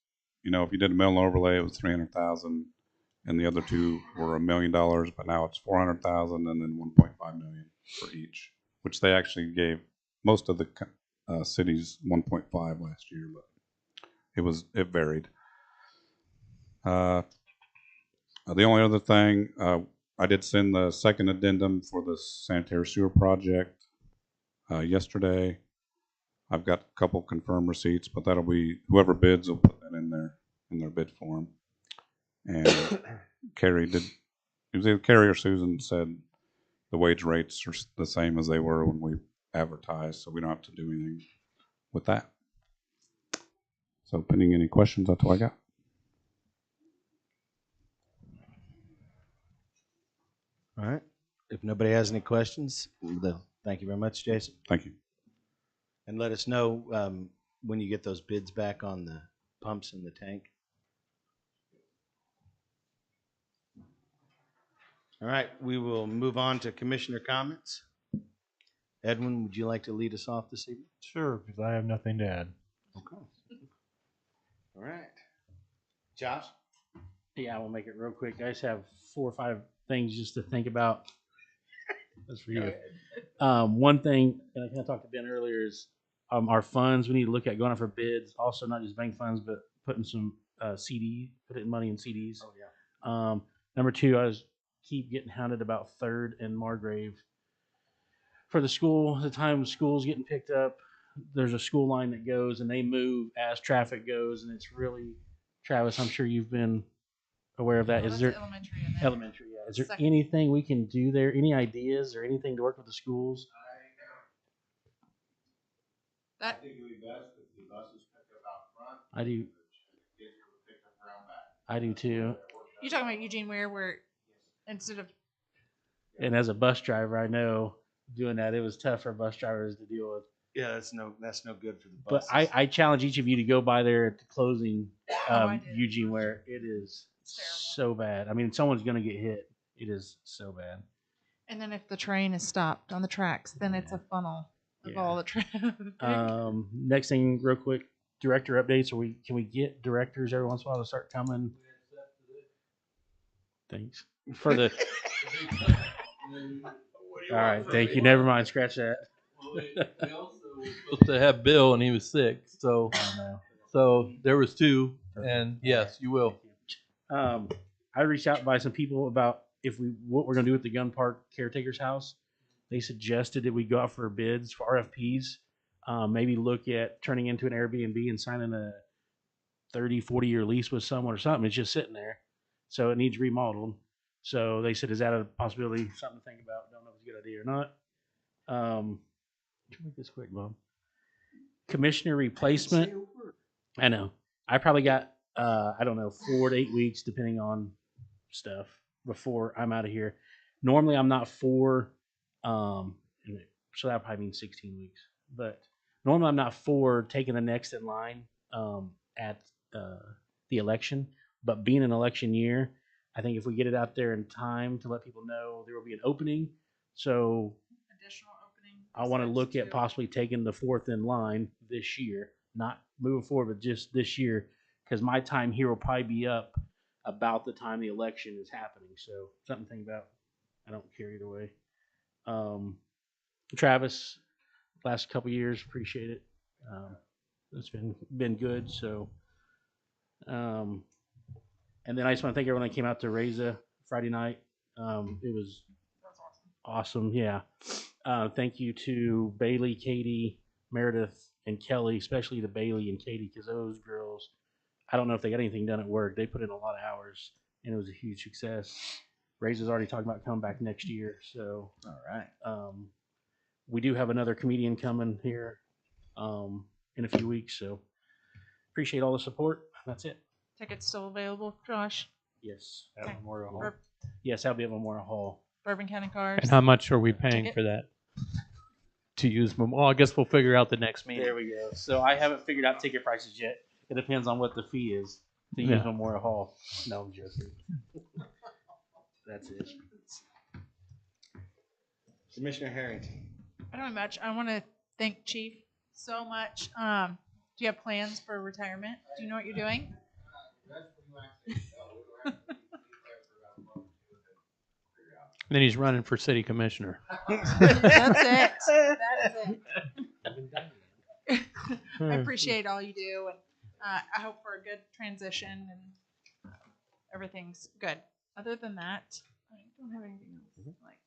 if you did a mill overlay, it was 300,000, and the other two were $1 million. But now it's 400,000, and then 1.5 million for each, which they actually gave most of the cities 1.5 last year, but it varied. The only other thing, I did send the second addendum for the sanitary sewer project yesterday. I've got a couple confirmed receipts, but that'll be whoever bids will put that in their bid form. And Carrie it was either Carrie or Susan said the wage rates are the same as they were when we advertised, so we don't have to do anything with that. So, pending any questions, that's all I got. All right. If nobody has any questions, thank you very much, Jason. Thank you. And let us know when you get those bids back on the pumps in the tank. All right, we will move on to commissioner comments. Edwin, would you like to lead us off this evening? Sure, because I have nothing to add. Okay. All right. Josh? Yeah, I will make it real quick. I just have 4 or 5 things just to think about. That's for you. One thing, and I kind of talked to Ben earlier, is our funds. We need to look at going out for bids. Also, not just bank funds, but putting some putting money in CDs. Oh yeah. Number 2, keep getting hounded about 3rd and Margrave for the school. The time school's getting picked up, there's a school line that goes, and they move as traffic goes, and it's really, Travis, I'm sure you've been aware of that. Oh, Is that's there elementary and then elementary? Yeah. Is there second. anything we can do there? Any ideas or anything to work with the schools? That I do. I do too. you talking about Eugene where instead of And as a bus driver, I know doing that it was tough for bus drivers to deal with. Yeah, that's no good for the But buses. I challenge each of you to go by there at the closing, I did. Eugene, where it is so bad. I mean, someone's gonna get hit. It is so bad. and then if the train is stopped on the tracks, then it's a funnel of Yeah. all the traffic. Next thing, real quick, director updates. Can we get directors every once in a while to start coming? Thanks for the. All right, thank you. Never mind. Scratch that. We also were supposed to have Bill, and he was sick. So, so there was two, and yes, you will. I reached out by some people about what we're gonna do with the gun park caretaker's house. They suggested that we go out for bids for RFPs. Maybe look at turning into an Airbnb and signing a 30, 40-year lease with someone or something. It's just sitting there, so it needs remodeled. So they said, is that a possibility? Something to think about. Don't know if it's a good idea or not. Can we make this quick, Bob? Commissioner replacement. I know. I probably got I don't know 4 to 8 weeks depending on stuff before I'm out of here. Normally I'm not for so that probably means 16 weeks. But normally I'm not for taking the next in line at the election. But being an election year, I think if we get it out there in time to let people know there will be an opening, so Additional opening. I want to look at possibly taking the fourth in line this year, not moving forward, but just this year, because my time here will probably be up about the time the election is happening. So something to think about. I don't care either way. Travis, last couple years, appreciate it. It's been good. So, and then I just want to thank everyone that came out to Reza Friday night. It was awesome. Yeah. Thank you to Bailey, Katie, Meredith, and Kelly, especially to Bailey and Katie, because those girls, I don't know if they got anything done at work. They put in a lot of hours, and it was a huge success. Reza's already talking about coming back next year. So, all right. We do have another comedian coming here in a few weeks. So, appreciate all the support. That's it. Tickets still available, Josh? Yes. Okay. Memorial Hall. Yes, that'll be at Memorial Hall. Bourbon County Cars. And how much are we paying Ticket? for that? To use Well, I guess we'll figure out the next meeting. There we go. So I haven't figured out ticket prices yet. It depends on what the fee is to use Yeah. Memorial Hall. No, I'm joking. That's it. Commissioner Harrington. I don't have much. I want to thank Chief so much. Do you have plans for retirement? Do you know what you're doing? And then he's running for city commissioner. That's it. That is it. I appreciate all you do, and I hope for a good transition and everything's good. Other than that, I don't have anything else. Like,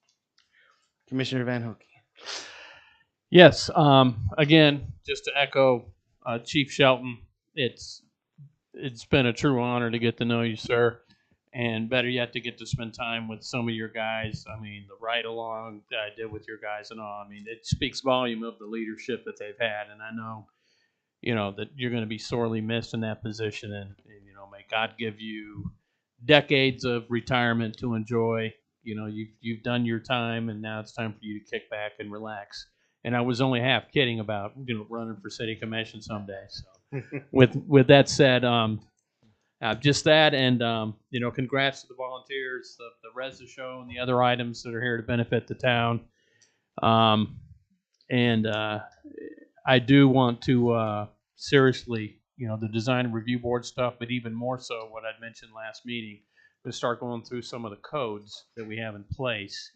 Commissioner Van Hook. Yes. Again, just to echo Chief Shelton, it's been a true honor to get to know you, sir, and better yet to get to spend time with some of your guys. I mean, the ride along that I did with your guys and all. I mean, it speaks volume of the leadership that they've had, and I know, that you're going to be sorely missed in that position, and may God give you decades of retirement to enjoy. You've done your time, and now it's time for you to kick back and relax. And I was only half kidding about running for city commission someday. So, with that said, just that, and congrats to the volunteers, the Reza show, and the other items that are here to benefit the town. And I do want to seriously, the design and review board stuff, but even more so what I'd mentioned last meeting, to start going through some of the codes that we have in place,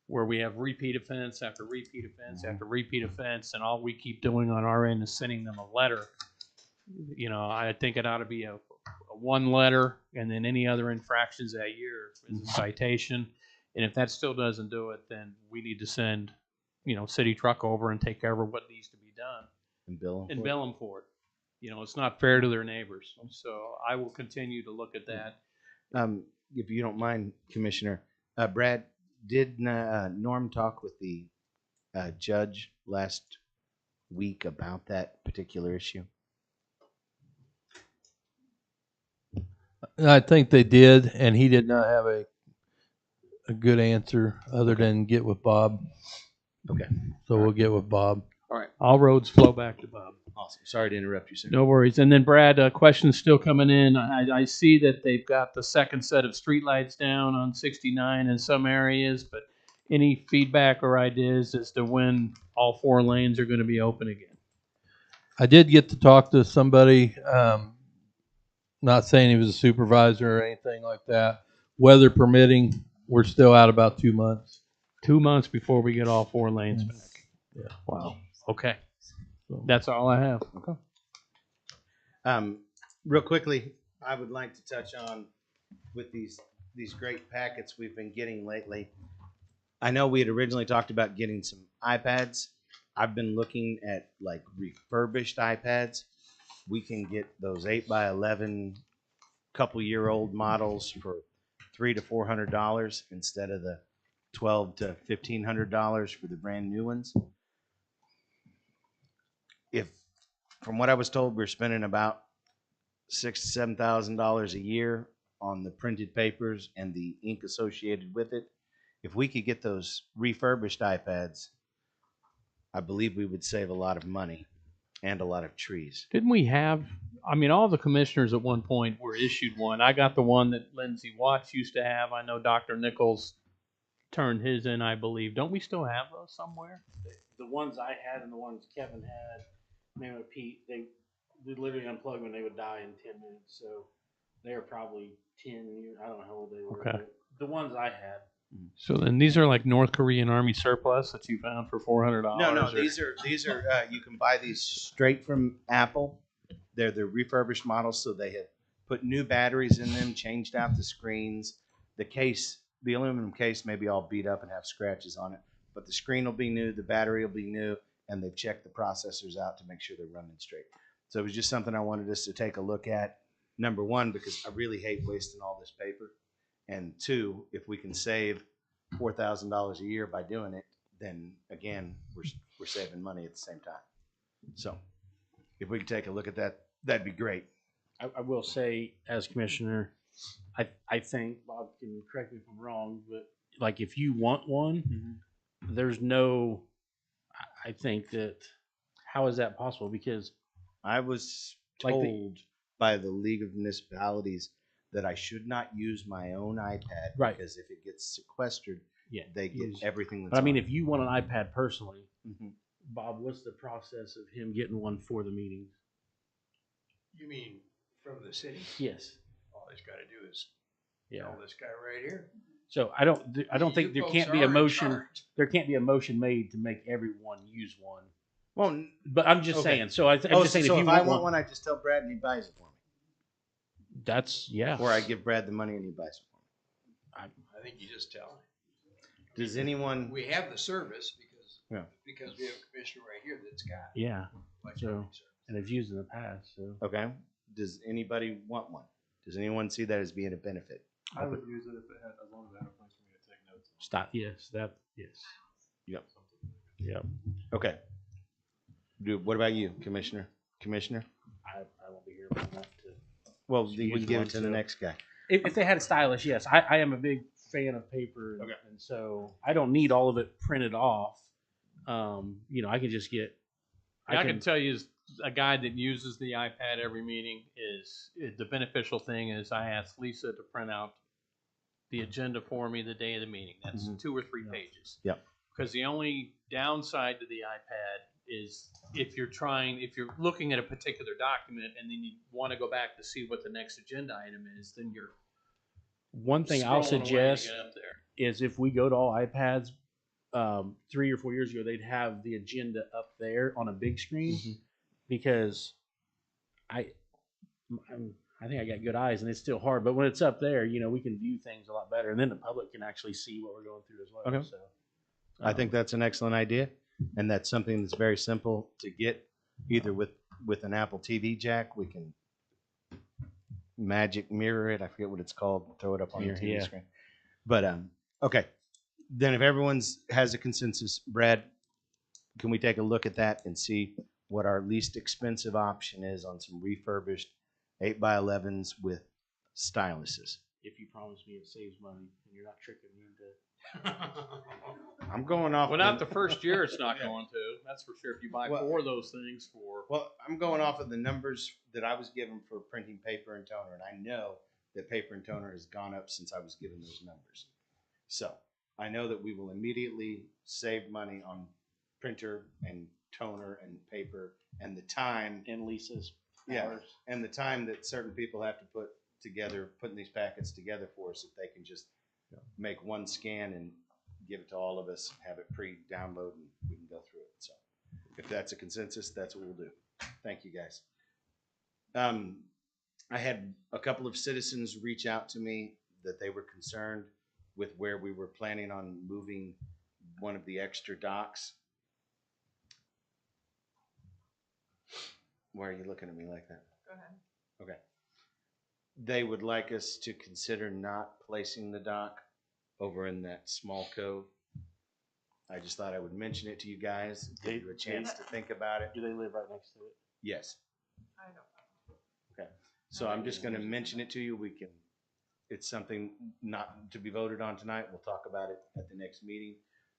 where we have repeat offense after repeat offense after repeat offense, and all we keep doing on our end is sending them a letter. I think it ought to be a one letter, and then any other infractions that year is a citation. And if that still doesn't do it, then we need to send, city truck over and take care of what needs to be done And bill and bill them for it. It's not fair to their neighbors. So I will continue to look at that. If you don't mind, Commissioner, Brad, did Norm talk with the judge last week about that particular issue? I think they did, and he did not have a good answer other than get with Bob. Okay. So we'll get with Bob. All right. All roads flow back to Bob. Awesome. Sorry to interrupt you, sir. No worries. And then Brad, questions still coming in. I see that they've got the second set of streetlights down on 69 in some areas, but any feedback or ideas as to when all 4 lanes are going to be open again? I did get to talk to somebody, not saying he was a supervisor or anything like that. Weather permitting, we're still out about 2 months. 2 months before we get all 4 lanes back. Yeah. Wow. Okay. That's all I have. Okay. Real quickly, I would like to touch on with these great packets we've been getting lately. I know we had originally talked about getting some iPads. I've been looking at like refurbished iPads. We can get those 8x11 couple-year-old models for $300 to $400 instead of the $1,200 to $1,500 for the brand new ones. If, from what I was told, we're spending about $6,000 to $7,000 a year on the printed papers and the ink associated with it. If we could get those refurbished iPads, I believe we would save a lot of money and a lot of trees. Didn't we have, I mean, all the commissioners at one point were issued one. I got the one that Lindsay Watts used to have. I know Dr. Nichols turned his in, I believe. Don't we still have those somewhere? The ones I had and the ones Kevin had, name of Pete, they literally unplugged when they would die in 10 minutes. So they are probably 10 years. I don't know how old they were. Okay. But the ones I had. So then these are like North Korean Army surplus that you found for $400? No, these are you can buy these straight from Apple. They're the refurbished models, so they have put new batteries in them, changed out the screens. The case, the aluminum case may be all beat up and have scratches on it, but the screen will be new, the battery will be new, and they've checked the processors out to make sure they're running straight. So it was just something I wanted us to take a look at. Number one, because I really hate wasting all this paper. And two, if we can save $4,000 a year by doing it, then again, we're saving money at the same time. So if we could take a look at that, that'd be great. I will say, as commissioner, I think, Bob can correct me if I'm wrong, but like if you want one, there's no, I think that, how is that possible? Because I was Like the- told by the League of Municipalities that I should not use my own iPad, Right. because if it gets sequestered, yeah, they get use- everything that's But I mean, on if you want an iPad personally, Mhm. Bob, what's the process of him getting one for the meetings? You mean from the city? Yes. All he's gotta do is Yeah. tell this guy right here. So I don't think there folks can't be are a in motion. charge. There can't be a motion made to make everyone use one. Well, But I'm just okay. saying. So I'm just saying, so if if you I want want one, I just tell Brad and he buys it for me. that's yeah. Or I give Brad the money and he buys it for me. I think you just tell him. Does anyone? We have the service because Yeah. because we have a commissioner right here that's got Yeah. electronic So service. and it's used in the past. So Okay. Does anybody want one? Does anyone see that as being a benefit? I would use it if it had, as long as I had a place for me to take notes. stop. Yes. That. Yes. Yep. Yep. Okay. What about you, Commissioner? Commissioner? I won't be here long enough to. Well, to we use can give one, it to the so- next guy. If they had a stylus, yes. I am a big fan of paper, and so I don't need all of it printed off. I can just get. I can tell you, as a guy that uses the iPad every meeting, is the beneficial thing is I ask Lisa to print out the agenda for me the day of the meeting. That's 2 or 3 pages. Yep. Because the only downside to the iPad is if you're looking at a particular document and then you want to go back to see what the next agenda item is, then you're One thing I'll scrolling away to suggest get up there. is if we go to all iPads, 3 or 4 years ago, they'd have the agenda up there on a big screen because I think I got good eyes and it's still hard, but when it's up there, we can view things a lot better, and then the public can actually see what we're going through as well. Okay. So, I think that's an excellent idea, and that's something that's very simple to get, either with an Apple TV jack. We can magic mirror it. I forget what it's called. Throw it up on Mirror, the TV yeah. screen. But okay. Then if everyone's has a consensus, Brad, can we take a look at that and see what our least expensive option is on some refurbished 8x11s with styluses? If you promise me it saves money and you're not tricking me into. I'm going off. Well, not the first year it's not going to. That's for sure. If you buy Well- 4 of those things for. Well, I'm going off of the numbers that I was given for printing paper and toner, and I know that paper and toner has gone up since I was given those numbers. So I know that we will immediately save money on printer and toner and paper and the time And Lisa's. Yeah, hours. and the time that certain people have to put together, putting these packets together for us, if they can just make one scan and give it to all of us, have it pre-download, and we can go through it. So if that's a consensus, that's what we'll do. Thank you, guys. I had a couple of citizens reach out to me that they were concerned with where we were planning on moving one of the extra docks. Why are you looking at me like that? Go ahead. Okay. They would like us to consider not placing the dock over in that small cove. I just thought I would mention it to you guys, give you a chance to think about it. Do they live right next to it? Yes. I don't know. Okay. So I'm just gonna mention it to you. We can, it's something not to be voted on tonight. We'll talk about it at the next meeting.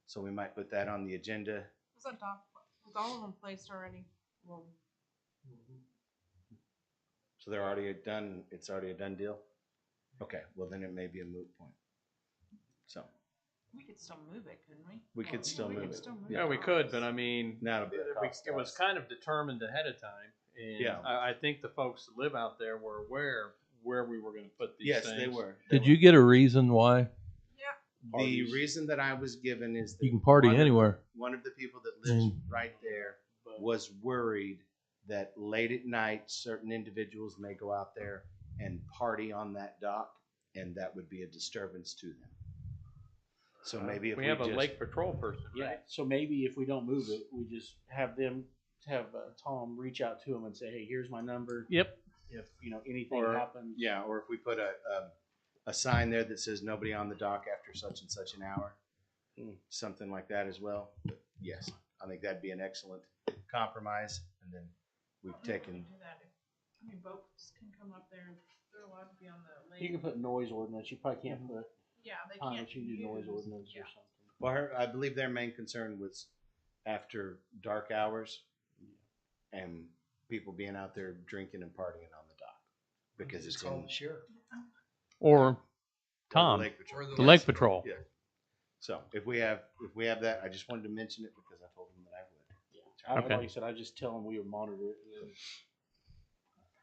So we might put that on the agenda. Was that doc, was all of them placed already? Well, So they're already done, it's already a done deal? Okay, well then it may be a moot point. So, we could still move it, couldn't we? we could still move it. Yeah, we could, but I mean, That'll be a cost to it was us. kind of determined ahead of time. And Yeah. I think the folks that live out there were aware of where we were going to put these Yes, things. they were. Did you get a reason why? The reason that I was given is that You can party one of- anywhere. One of the people that lives Mm. right there was worried that late at night, certain individuals may go out there and party on that dock, and that would be a disturbance to them. So maybe if we have a just, lake patrol person. Yeah, Right? so maybe if we don't move it, we just have them, Tom reach out to him and say, hey, here's my number. Yep. If, anything Or- happens. yeah, or if we put a sign there that says nobody on the dock after such and such an hour, something like that as well. But yes, I think that'd be an excellent compromise, and then we've taken. Do that. I mean, boats can come up there. They're allowed to be on the lake. You can put noise ordinance. You probably can't put Yeah, they time, can't but you can do noise use- ordinance yeah. or something. Well, I believe their main concern was after dark hours and people being out there drinking and partying on the dock because it's call in the sheriff. Or Tom, Lake Patrol. the Lake Patrol. Yeah. So if we have that, I just wanted to mention it because I told them that I would. Okay. Like I said, I just tell them we would monitor it. And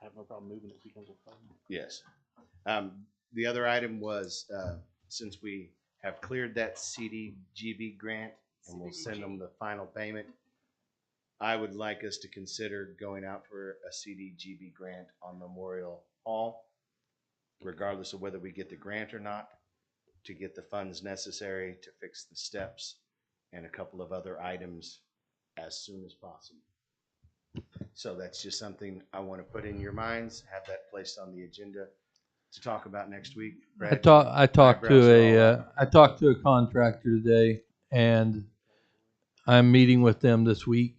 I have no problem moving it if it becomes a problem. Yes. The other item was, since we have cleared that CDGB grant and we'll send them the final payment, I would like us to consider going out for a CDGB grant on Memorial Hall, regardless of whether we get the grant or not, to get the funds necessary to fix the steps and a couple of other items as soon as possible. So that's just something I want to put in your minds, have that placed on the agenda to talk about next week. I Brad, talked eyebrows to are all up. I talked to a contractor today, and I'm meeting with them this week,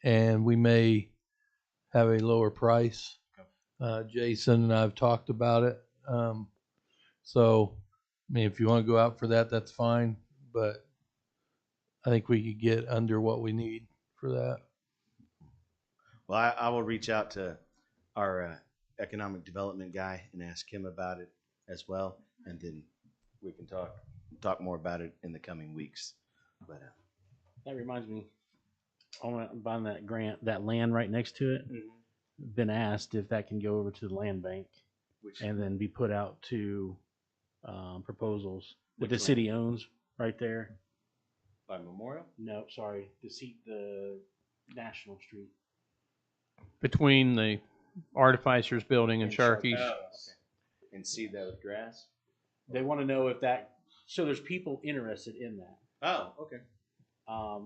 and we may have a lower price. Jason and I've talked about it. So, I mean, if you want to go out for that, that's fine. But I think we could get under what we need for that. Well, I will reach out to our economic development guy and ask him about it as well, and then we can talk more about it in the coming weeks. But That reminds me, on buying that grant, that land right next to it, been asked if that can go over to the land bank and then be put out to proposals that Which the city owns right there. by Memorial, No, sorry, the National Street. Between the Artificers building and Sharky's. Oh, okay. And seed that with grass. They want to know if that, so there's people interested in that. Oh, okay.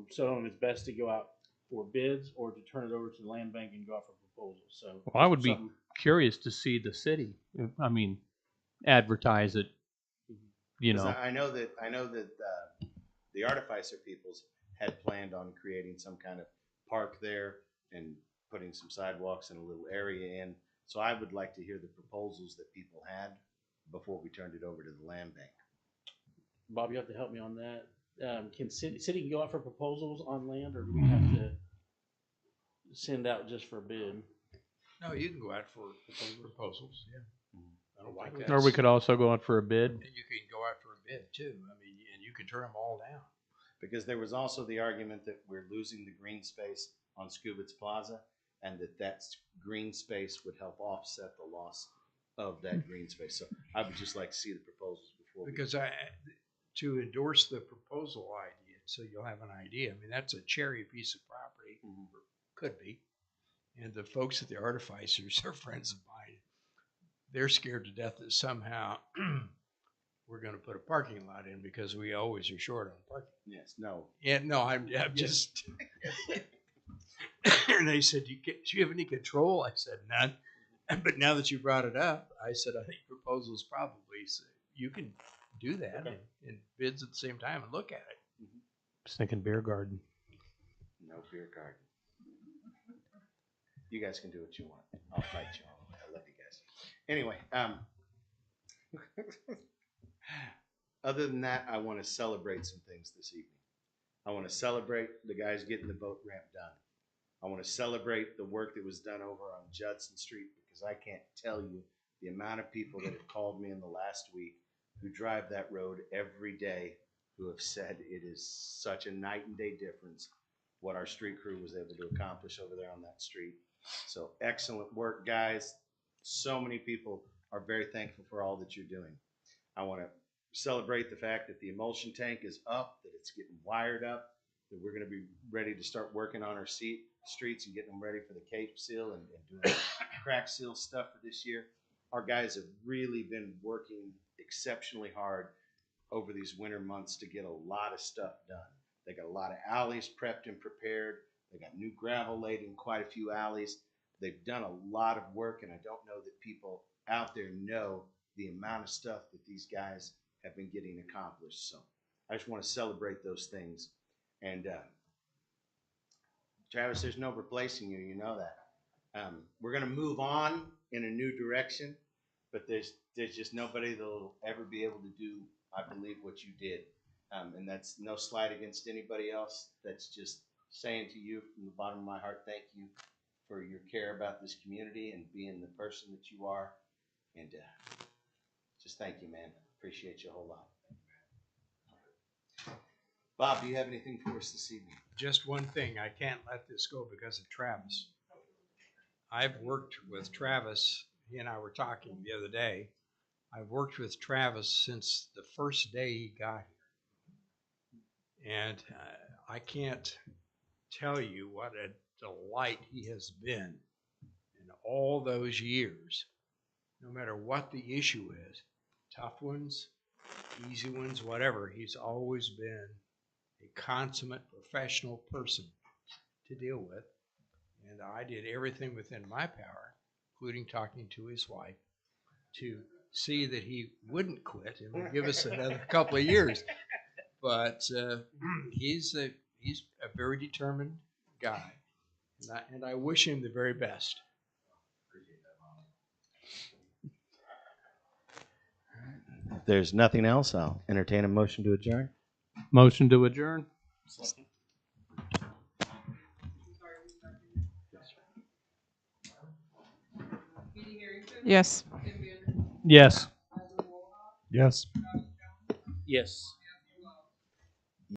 So it's best to go out for bids or to turn it over to the land bank and go out for proposals. So Well, I would be curious to see the city. I mean, advertise it. You 'Cause know, I know that the Artificer peoples had planned on creating some kind of park there and putting some sidewalks and a little area in. So I would like to hear the proposals that people had before we turned it over to the land bank. Bob, you have to help me on that. Can city can go out for proposals on land, or do we have to send out just for a bid? No, you can go out for proposals, yeah. I don't like that. or we could also go out for a bid. And you can go out for a bid too. I mean, and you can turn them all down. Because there was also the argument that we're losing the green space on Scubitz Plaza, and that green space would help offset the loss of that green space. So I would just like to see the proposals before. Because to endorse the proposal idea, so you'll have an idea. I mean, that's a cherry piece of property, could be. And the folks at the Artificers are friends of mine. They're scared to death that somehow we're going to put a parking lot in because we always are short on parking. Yes, no. Yeah, no, I'm just. And they said, do you have any control? I said, none. But now that you brought it up, I said, I think proposals probably, so you can do that and bids at the same time and look at it. I was thinking beer garden. No beer garden. You guys can do what you want. I'll fight you. I love you guys. Anyway, other than that, I want to celebrate some things this evening. I want to celebrate the guys getting the boat ramp done. I want to celebrate the work that was done over on Judson Street, because I can't tell you the amount of people that have called me in the last week who drive that road every day, who have said it is such a night and day difference what our street crew was able to accomplish over there on that street. So excellent work, guys. So many people are very thankful for all that you're doing. I want to celebrate the fact that the emulsion tank is up, that it's getting wired up, that we're going to be ready to start working on our streets and getting them ready for the Cape Seal and doing crack seal stuff for this year. Our guys have really been working exceptionally hard over these winter months to get a lot of stuff done. They got a lot of alleys prepped and prepared. They got new gravel laid in quite a few alleys. They've done a lot of work, and I don't know that people out there know the amount of stuff that these guys have been getting accomplished. So I just want to celebrate those things. And Travis, there's no replacing you. You know that. We're going to move on in a new direction, but there's just nobody that will ever be able to do, I believe, what you did. And that's no slight against anybody else. That's just saying to you from the bottom of my heart, thank you for your care about this community and being the person that you are. And just thank you, man. Appreciate you a whole lot. Bob, do you have anything for us this evening? Just one thing, I can't let this go because of Travis. I've worked with Travis, he and I were talking the other day. I've worked with Travis since the first day he got here. And I can't tell you what a delight he has been in all those years, no matter what the issue is, tough ones, easy ones, whatever. He's always been a consummate professional person to deal with. And I did everything within my power, including talking to his wife, to see that he wouldn't quit and would give us another couple of years. But he's a very determined guy, and I wish him the very best. If there's nothing else, I'll entertain a motion to adjourn. Motion to adjourn. Yes. Yes. Yes. Yes.